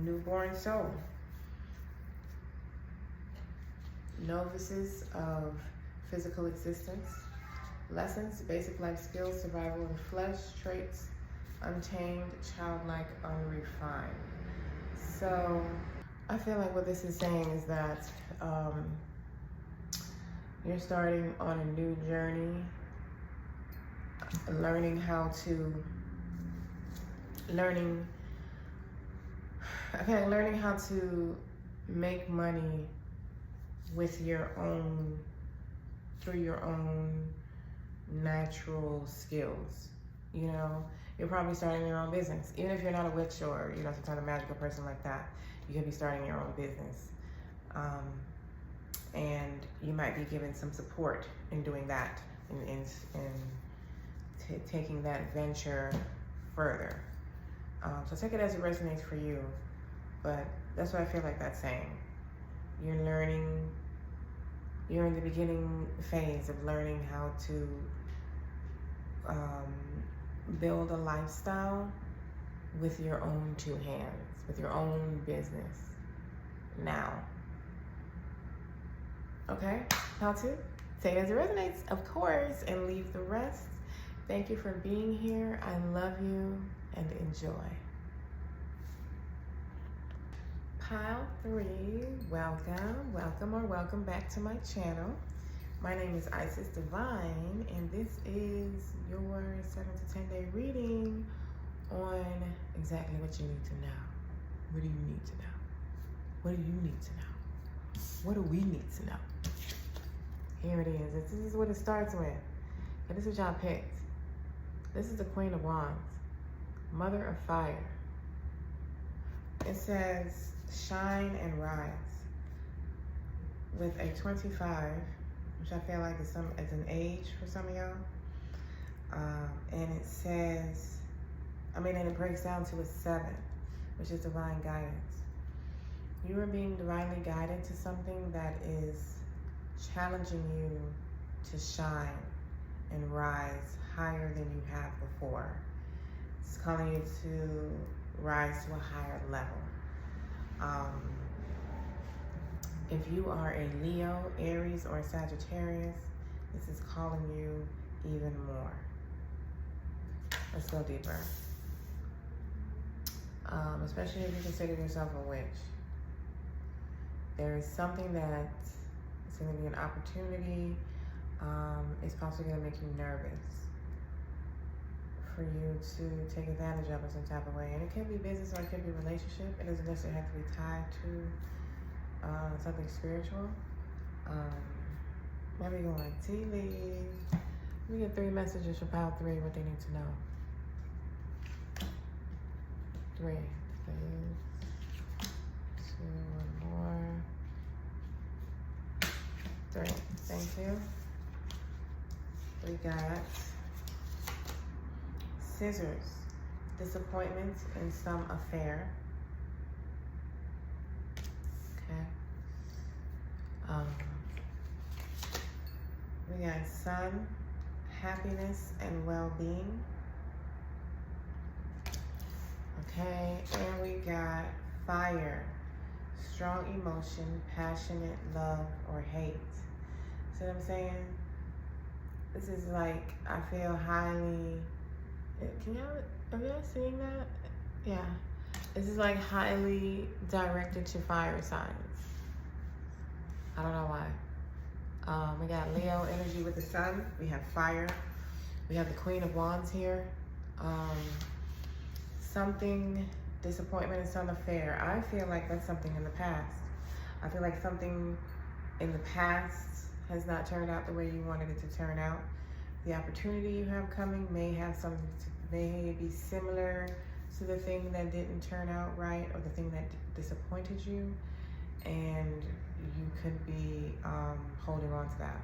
newborn soul. Novices of physical existence. Lessons, basic life skills, survival in flesh, traits, untamed, childlike, unrefined. So I feel like what this is saying is that you're starting on a new journey, learning how to make money with your own, through your own natural skills. You know, you're probably starting your own business. Even if you're not a witch or, you know, some kind of magical person like that, you could be starting your own business. And you might be given some support in doing that, in taking that venture further. So take it as it resonates for you, but that's what I feel like that's saying. You're learning, you're in the beginning phase of learning how to build a lifestyle with your own 2 hands, with your own business now. Okay, how to? Take it as it resonates, of course, and leave the rest. Thank you for being here. I love you and enjoy. Pile 3, welcome back to my channel. My name is Isis Divine, and this is your 7 to 10 day reading on exactly what you need to know. What do you need to know? What do you need to know? What do we need to know? Here it is. This is what it starts with. And this is what y'all picked. This is the Queen of Wands, Mother of Fire. It says, shine and rise. With a 25, which I feel like is an age for some of y'all. And it says, and it breaks down to a 7, which is divine guidance. You are being divinely guided to something that is challenging you to shine and rise higher than you have before. It's calling you to rise to a higher level. If you are a Leo, Aries, or Sagittarius, this is calling you even more. Let's go deeper. Especially if you consider yourself a witch. There is something that is going to be an opportunity. It's possibly going to make you nervous for you to take advantage of in some type of way. And it could be business or it could be relationship. It doesn't necessarily have to be tied to something spiritual. Maybe going tea leaves. We get 3 messages for pile 3, what they need to know. 3, please. 2, 1 more. 3, thank you. We got scissors, disappointment in some affair. Okay. We got sun, happiness and well-being. Okay, and we got fire, strong emotion, passionate love or hate. See what I'm saying? This is like, I feel highly, have y'all seen that? Yeah. This is like highly directed to fire signs. I don't know why. We got Leo energy with the sun. We have fire. We have the Queen of Wands here. Something, disappointment in some affair. I feel like that's something in the past. I feel like something in the past has not turned out the way you wanted it to turn out. The opportunity you have coming may have something may be similar to the thing that didn't turn out right or the thing that disappointed you, and you could be holding on to that.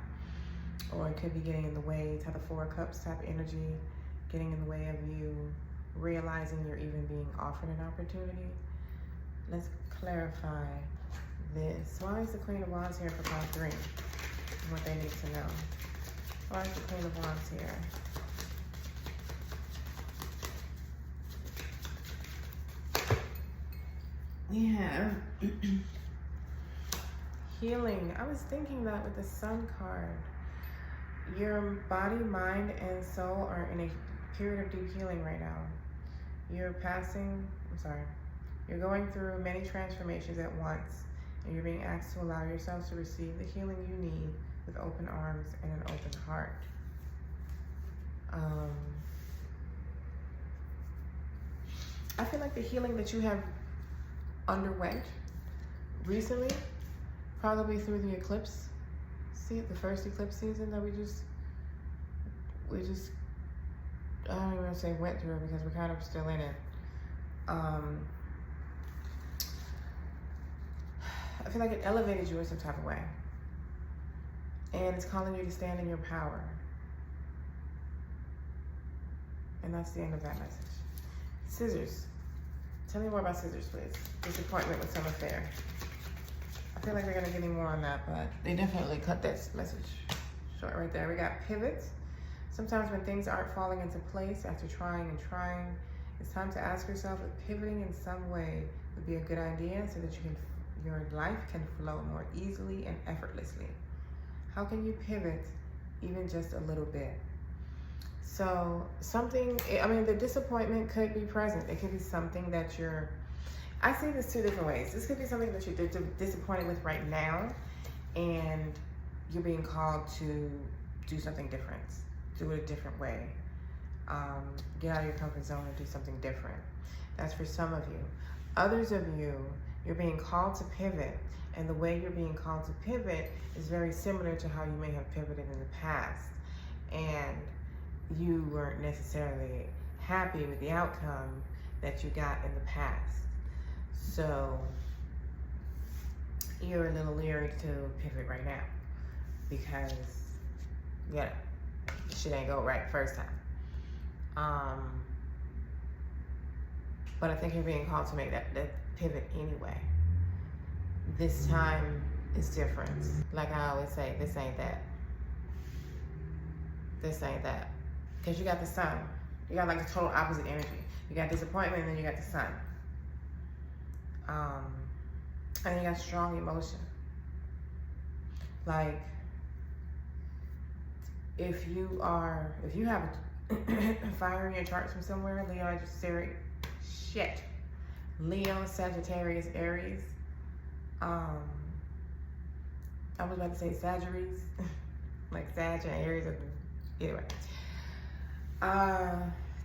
Or it could be getting in the way, to the 4 of Cups type energy, getting in the way of you realizing you're even being offered an opportunity. Let's clarify this. Why is the Queen of Wands here for pile 3? What they need to know. Why is the Queen of Wands here? We have healing. I was thinking that with the Sun card. Your body, mind, and soul are in a period of deep healing right now. You're going through many transformations at once, and you're being asked to allow yourself to receive the healing you need with open arms and an open heart. I feel like the healing that you have underwent recently, probably through the eclipse, the first eclipse season that we just I don't even want to say went through because we're kind of still in it. I feel like it elevated you in some type of way. And it's calling you to stand in your power. And that's the end of that message. Scissors. Tell me more about scissors, please. Disappointment with some affair. I feel like they're going to give me more on that, but they definitely cut that message short right there. We got pivots. Sometimes when things aren't falling into place after trying and trying, it's time to ask yourself if pivoting in some way would be a good idea so that your life can flow more easily and effortlessly. How can you pivot even just a little bit? So the disappointment could be present. It could be something that I see this 2 different ways. This could be something that you're disappointed with right now, and you're being called to do something different, do it a different way. Get out of your comfort zone and do something different. That's for some of you. Others of you, you're being called to pivot, and the way you're being called to pivot is very similar to how you may have pivoted in the past, and you weren't necessarily happy with the outcome that you got in the past. So you're a little leery to pivot right now because shit ain't go right first time. But I think you're being called to make that pivot anyway. This time is different. Like I always say, this ain't that. This ain't that. Because you got the sun. You got like the total opposite energy. You got disappointment and then you got the sun. And you got strong emotion. Like, if you have fire in your charts from somewhere. Leo, shit. Leo, Sagittarius, Aries. I was about to say Sagittarius, like Sag and Aries. Anyway,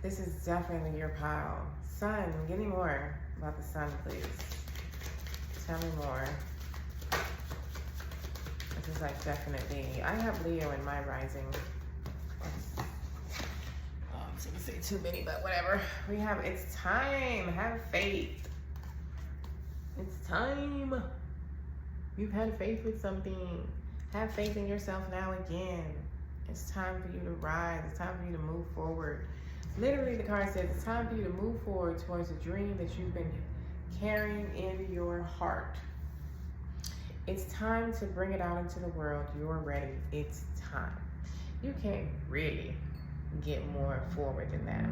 this is definitely your pile. Sun, give me more about the sun, please. Tell me more. This is like definitely, I have Leo in my rising. So you say too many, but whatever. We have, it's time. Have faith. It's time. You've had faith with something. Have faith in yourself now again. It's time for you to rise. It's time for you to move forward. Literally, the card says it's time for you to move forward towards a dream that you've been carrying in your heart. It's time to bring it out into the world. You're ready. It's time. You can't really get more forward than that.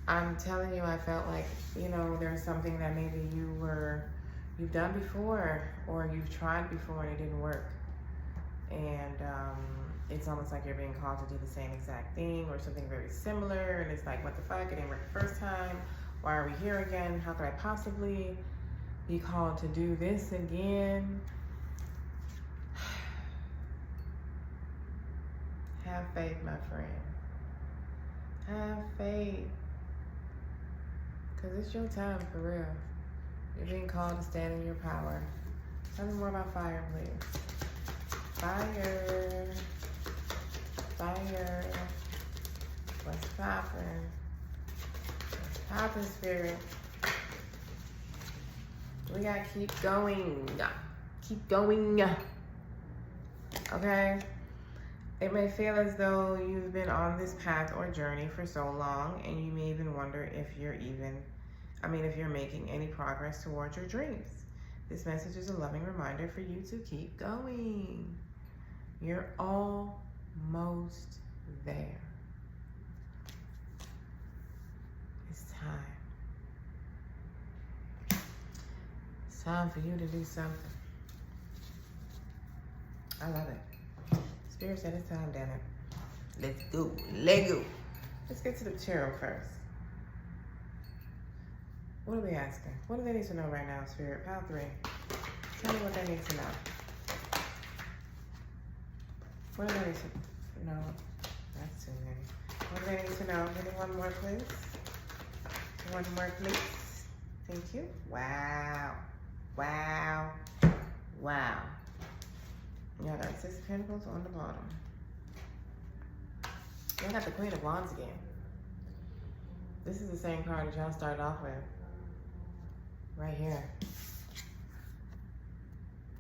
I'm telling you, I felt like, you know, there's something that maybe you've done before, or you've tried before and it didn't work. And it's almost like you're being called to do the same exact thing or something very similar. And it's like, what the fuck? It didn't work the first time. Why are we here again? How could I possibly be called to do this again? Have faith, my friend. Have faith. Because it's your time, for real. You're being called to stand in your power. Tell me more about fire, please. Fire. Fire. What's poppin'? What's poppin', spirit? We gotta keep going. Keep going. Okay? It may feel as though you've been on this path or journey for so long, and you may even wonder if you're making any progress towards your dreams. This message is a loving reminder for you to keep going. You're almost there. It's time. It's time for you to do something. I love it. Spirit said it's time, damn it. Let's go. Lego. Let's get to the tarot first. What are we asking? What do they need to know right now, Spirit? Pile 3. Tell me what they need to know. What do they need to know? That's too many. What do they need to know? Give me one more, please. One more, please. Thank you. Wow. Wow. Wow. Y'all got 6 of Pentacles on the bottom. Y'all got the Queen of Wands again. This is the same card that y'all started off with. Right here.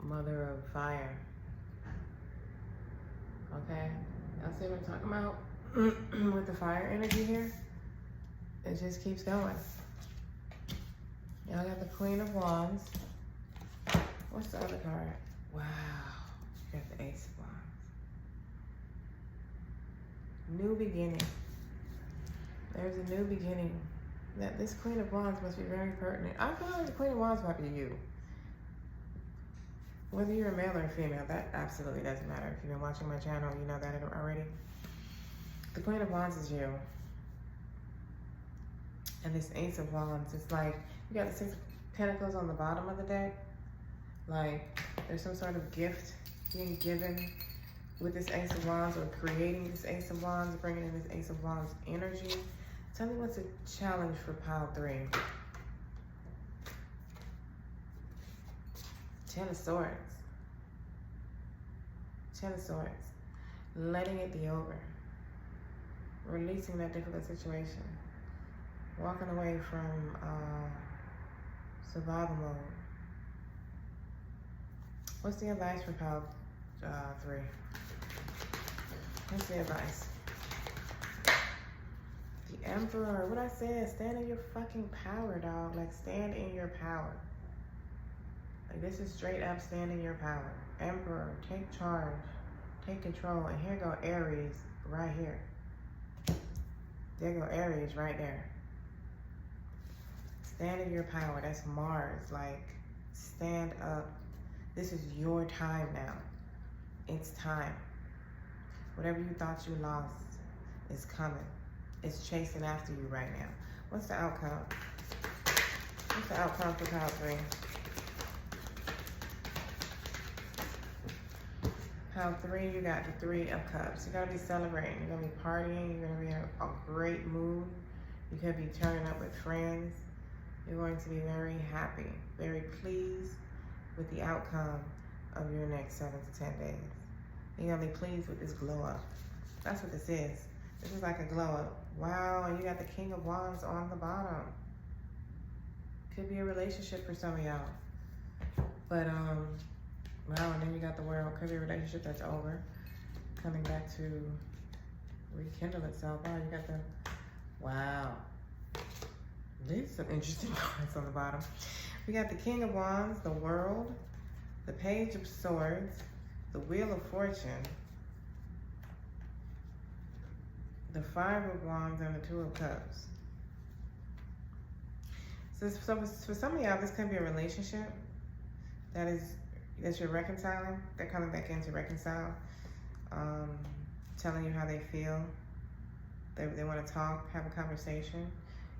Mother of Fire. Okay? Y'all see what I'm talking about? With the fire energy here? It just keeps going. Y'all got the Queen of Wands. What's the other card? Wow. You got the Ace of Wands. New beginning. There's a new beginning. That this Queen of Wands must be very pertinent. I feel like the Queen of Wands might be you. Whether you're a male or a female, that absolutely doesn't matter. If you've been watching my channel, you know that already. The Queen of Wands is you. And this Ace of Wands, it's like, you got the 6 of Pentacles on the bottom of the deck. Like, there's some sort of gift being given with this Ace of Wands, or creating this Ace of Wands, bringing in this Ace of Wands energy. Tell me what's a challenge for pile 3. 10 of Swords. 10 of Swords. Letting it be over. Releasing that difficult situation. Walking away from survival mode. What's the advice for pile 3? What's the advice? The Emperor. What I said, stand in your fucking power, dog. Like, stand in your power. Like, this is straight up stand in your power. Emperor, take charge. Take control. And here go Aries right here. There go Aries right there. Stand in your power. That's Mars. Like, stand up. This is your time now. It's time. Whatever you thought you lost is coming. is chasing after you right now. What's the outcome? What's the outcome for pile 3? Pile 3, you got the 3 of Cups. You're gonna be celebrating. You're gonna be partying. You're gonna be in a great mood. You could be turning up with friends. You're going to be very happy, very pleased with the outcome of your next 7 to 10 days. You're gonna be pleased with this glow up. That's what this is. This is like a glow up. Wow, and you got the King of Wands on the bottom. Could be a relationship for some of y'all. But, wow, and then you got the World. Could be a relationship that's over. Coming back to rekindle itself. Wow, you got the, wow. These are some interesting cards on the bottom. We got the King of Wands, the World, the Page of Swords, the Wheel of Fortune, the 5 of Wands, and the 2 of Cups. So for some of y'all, this could be a relationship that you're reconciling. They're coming back in to reconcile, telling you how they feel. They want to talk, have a conversation.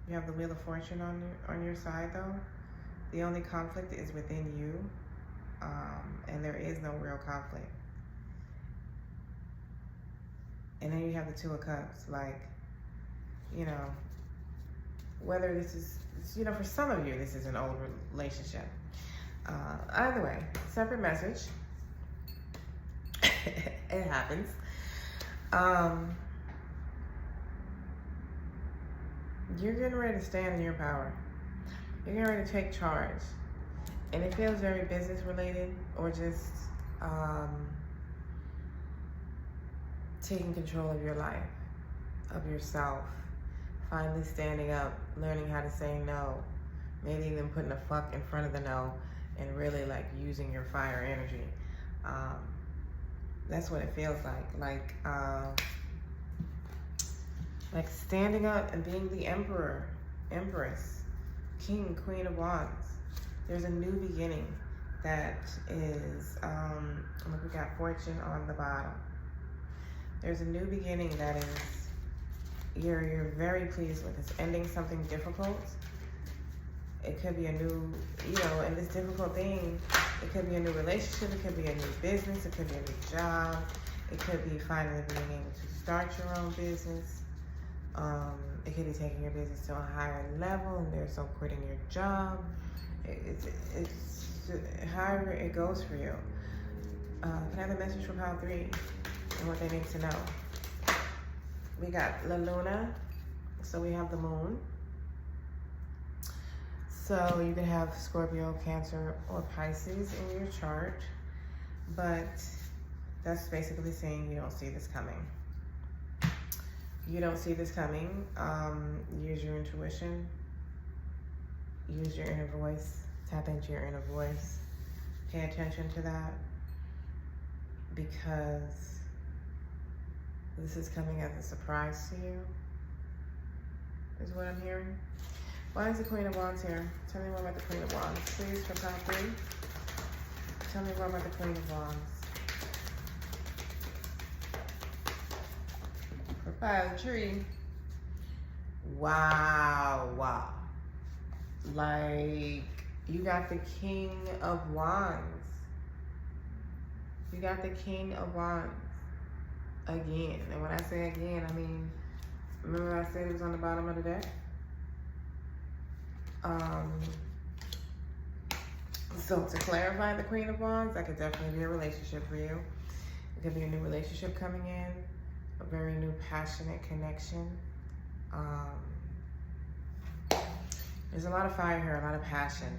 You have the Wheel of Fortune on your side, though. The only conflict is within you, and there is no real conflict. And then you have the 2 of Cups, like, you know, whether this is, you know, for some of you, this is an old relationship. Either way, separate message. It happens. You're getting ready to stand in your power. You're getting ready to take charge. And it feels very business related, or just taking control of your life, of yourself, finally standing up, learning how to say no, maybe even putting a fuck in front of the no, and really like using your fire energy. That's what it feels like standing up and being the Emperor, Empress, King, Queen of Wands. There's a new beginning that is, look, we got Fortune on the bottom. There's a new beginning that is, you're very pleased with. It's ending something difficult. It could be a new, you know, and this difficult thing, it could be a new relationship, it could be a new business, it could be a new job, it could be finally being able to start your own business. It could be taking your business to a higher level, and there's no quitting your job. It's however it goes for you. Can I have a message from pile 3 and what they need to know? We got La Luna, so we have the moon. So you can have Scorpio, Cancer, or Pisces in your chart, but that's basically saying you don't see this coming. You don't see this coming. Use your intuition. Use your inner voice. Tap into your inner voice. Pay attention to that, because this is coming as a surprise to you, is what I'm hearing. Why is the Queen of Wands here? Tell me more about the Queen of Wands, please, for pile 3. Tell me more about the Queen of Wands. For pile 3. Wow. Like, you got the King of Wands. You got the King of Wands again. And when I say again, I mean, remember I said it was on the bottom of the deck? So to clarify the Queen of Wands, that could definitely be a relationship for you. It could be a new relationship coming in, a very new passionate connection. There's a lot of fire here, a lot of passion,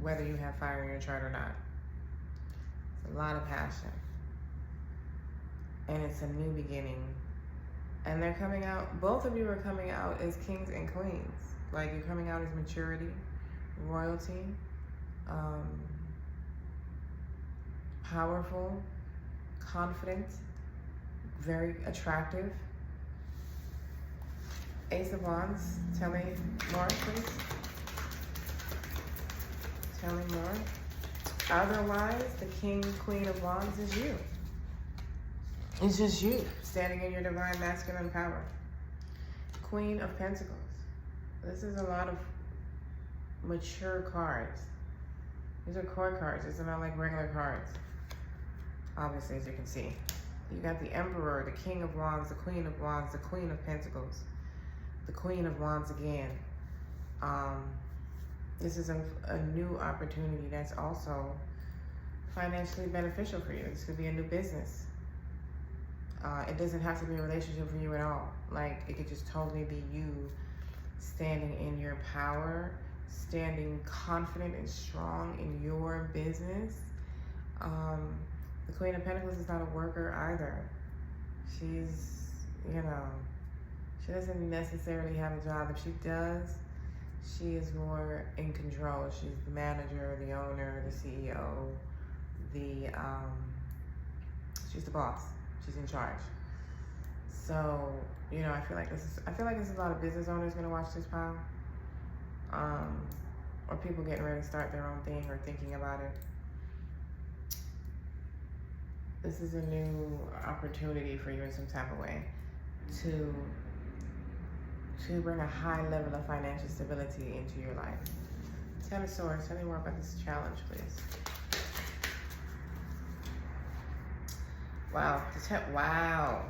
whether you have fire in your chart or not. It's a lot of passion. And it's a new beginning. And they're coming out, both of you are coming out as kings and queens. Like, you're coming out as maturity, royalty, powerful, confident, very attractive. Ace of Wands, tell me more, please. Tell me more. Otherwise, the King, Queen of Wands is you. It's just you, standing in your divine masculine power. Queen of Pentacles. This is a lot of mature cards. These are court cards. It's not like regular cards. Obviously, as you can see. You got the Emperor, the King of Wands, the Queen of Wands, the Queen of Pentacles, the Queen of Wands again. This is a new opportunity that's also financially beneficial for you. This could be a new business. It doesn't have to be a relationship for you at all. Like, it could just totally be you standing in your power, standing confident and strong in your business. The Queen of Pentacles is not a worker either. She's, you know, she doesn't necessarily have a job. If she does, she is more in control. She's the manager, the owner, the CEO, she's the boss. She's in charge. So, you know, I feel like there's a lot of business owners gonna watch this pile. Or people getting ready to start their own thing or thinking about it. This is a new opportunity for you in some type of way to bring a high level of financial stability into your life. Ten of Swords, tell me more about this challenge, please. Wow, wow.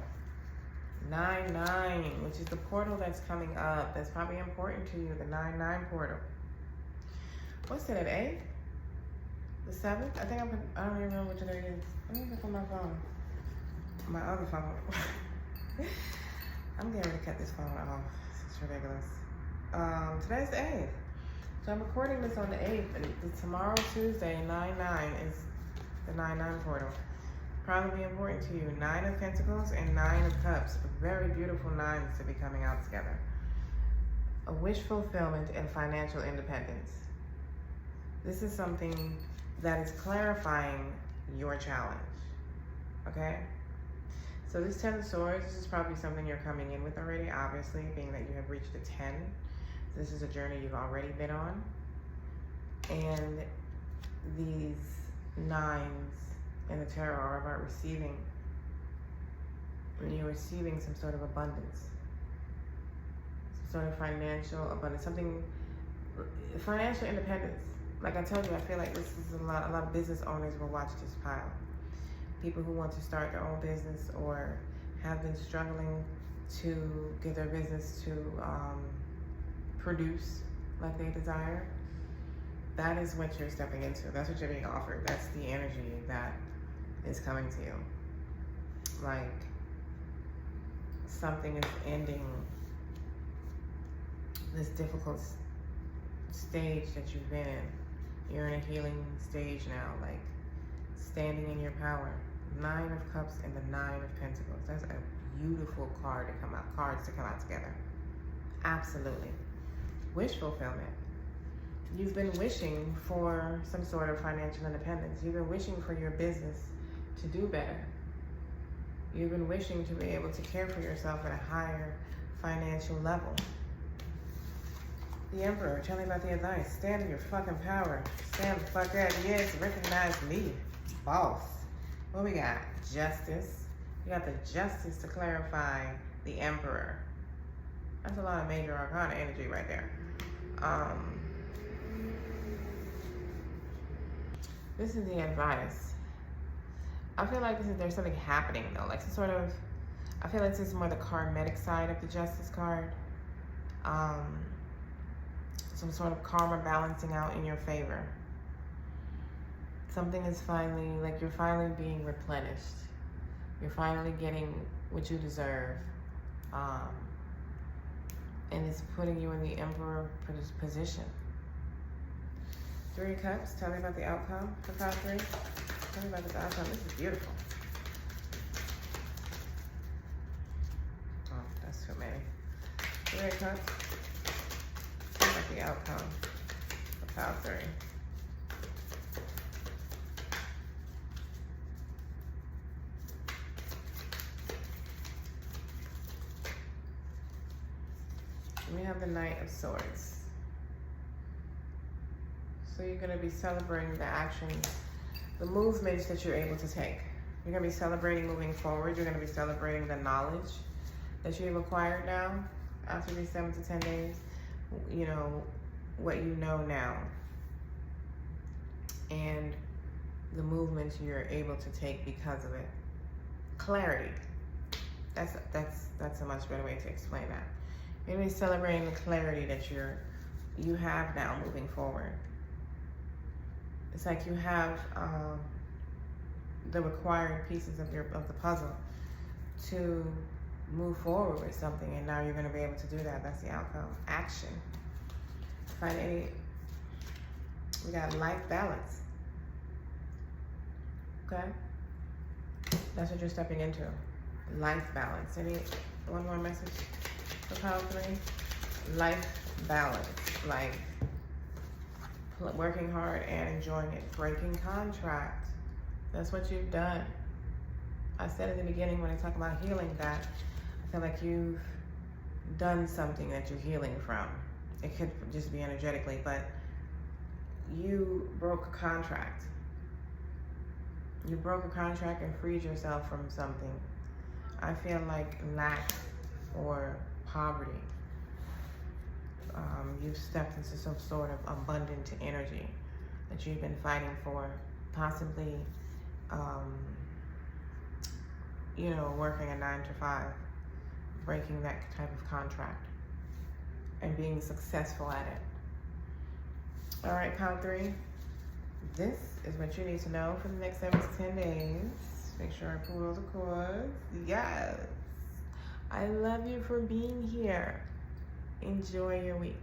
9-9, which is the portal that's coming up. That's probably important to you, the 9-9 portal. What's today, the 8th? The 7th? I don't even know what today is. Let me look on my phone. My other phone. I'm getting ready to cut this phone off. It's ridiculous. Today's the 8th. So I'm recording this on the 8th, and tomorrow, Tuesday, 9-9 is the 9-9 portal. Probably important to you. 9 of Pentacles and 9 of Cups. Very beautiful nines to be coming out together. A wish fulfillment and financial independence. This is something that is clarifying your challenge. Okay? So this 10 of Swords, this is probably something you're coming in with already, obviously, being that you have reached a 10. This is a journey you've already been on. And these 9s in the tarot are about receiving. When you're receiving some sort of abundance. Some sort of financial abundance. Financial independence. Like I told you, I feel like this is a lot of business owners will watch this pile. People who want to start their own business or have been struggling to get their business to produce like they desire. That is what you're stepping into. That's what you're being offered. That's the energy that is coming to you. Like something is ending this difficult stage that you've been in. You're in a healing stage now, like standing in your power. 9 of Cups and the 9 of Pentacles. That's a beautiful cards to come out together. Absolutely. Wish fulfillment. You've been wishing for some sort of financial independence. You've been wishing for your business to do better. You've been wishing to be able to care for yourself at a higher financial level. The Emperor, tell me about the advice. Stand in your fucking power. Stand the fuck up. Yes, recognize me. Boss. What we got? Justice. We got the Justice to clarify the Emperor. That's a lot of major arcana energy right there. This is the advice. I feel like there's something happening though. Like some sort of, I feel like this is more the karmic side of the Justice card. Some sort of karma balancing out in your favor. Something is finally, like you're finally being replenished. You're finally getting what you deserve. And it's putting you in the Emperor position. 3 of Cups, tell me about the outcome for pile 3. Tell me about the outcome. This is beautiful. Oh, that's too many. 3 of Cups. Tell me about the outcome for pile 3. We have the Knight of Swords. So you're going to be celebrating the actions, the movements that you're able to take. You're going to be celebrating moving forward. You're going to be celebrating the knowledge that you've acquired now. after these 7 to 10 days, you know, what you know now. And the movements you're able to take because of it. Clarity. That's a much better way to explain that. You're really celebrating the clarity that you have now moving forward. It's like you have the required pieces of the puzzle to move forward with something, and now you're going to be able to do that. That's the outcome. Action. Find any. We got life balance. Okay, that's what you're stepping into. Life balance. One more message for pile 3? Life balance, like working hard and enjoying it. Breaking contract. That's what you've done. I said in the beginning when I talk about healing that I feel like you've done something that you're healing from. It could just be energetically, but you broke a contract. You broke a contract and freed yourself from something. I feel like lack or poverty. You've stepped into some sort of abundant energy that you've been fighting for, possibly, you know, working a 9 to 5, breaking that type of contract and being successful at it. All right, pile 3. This is what you need to know for the next 7 to 10 days. Make sure I pull all the cards. Yes. I love you for being here. Enjoy your week.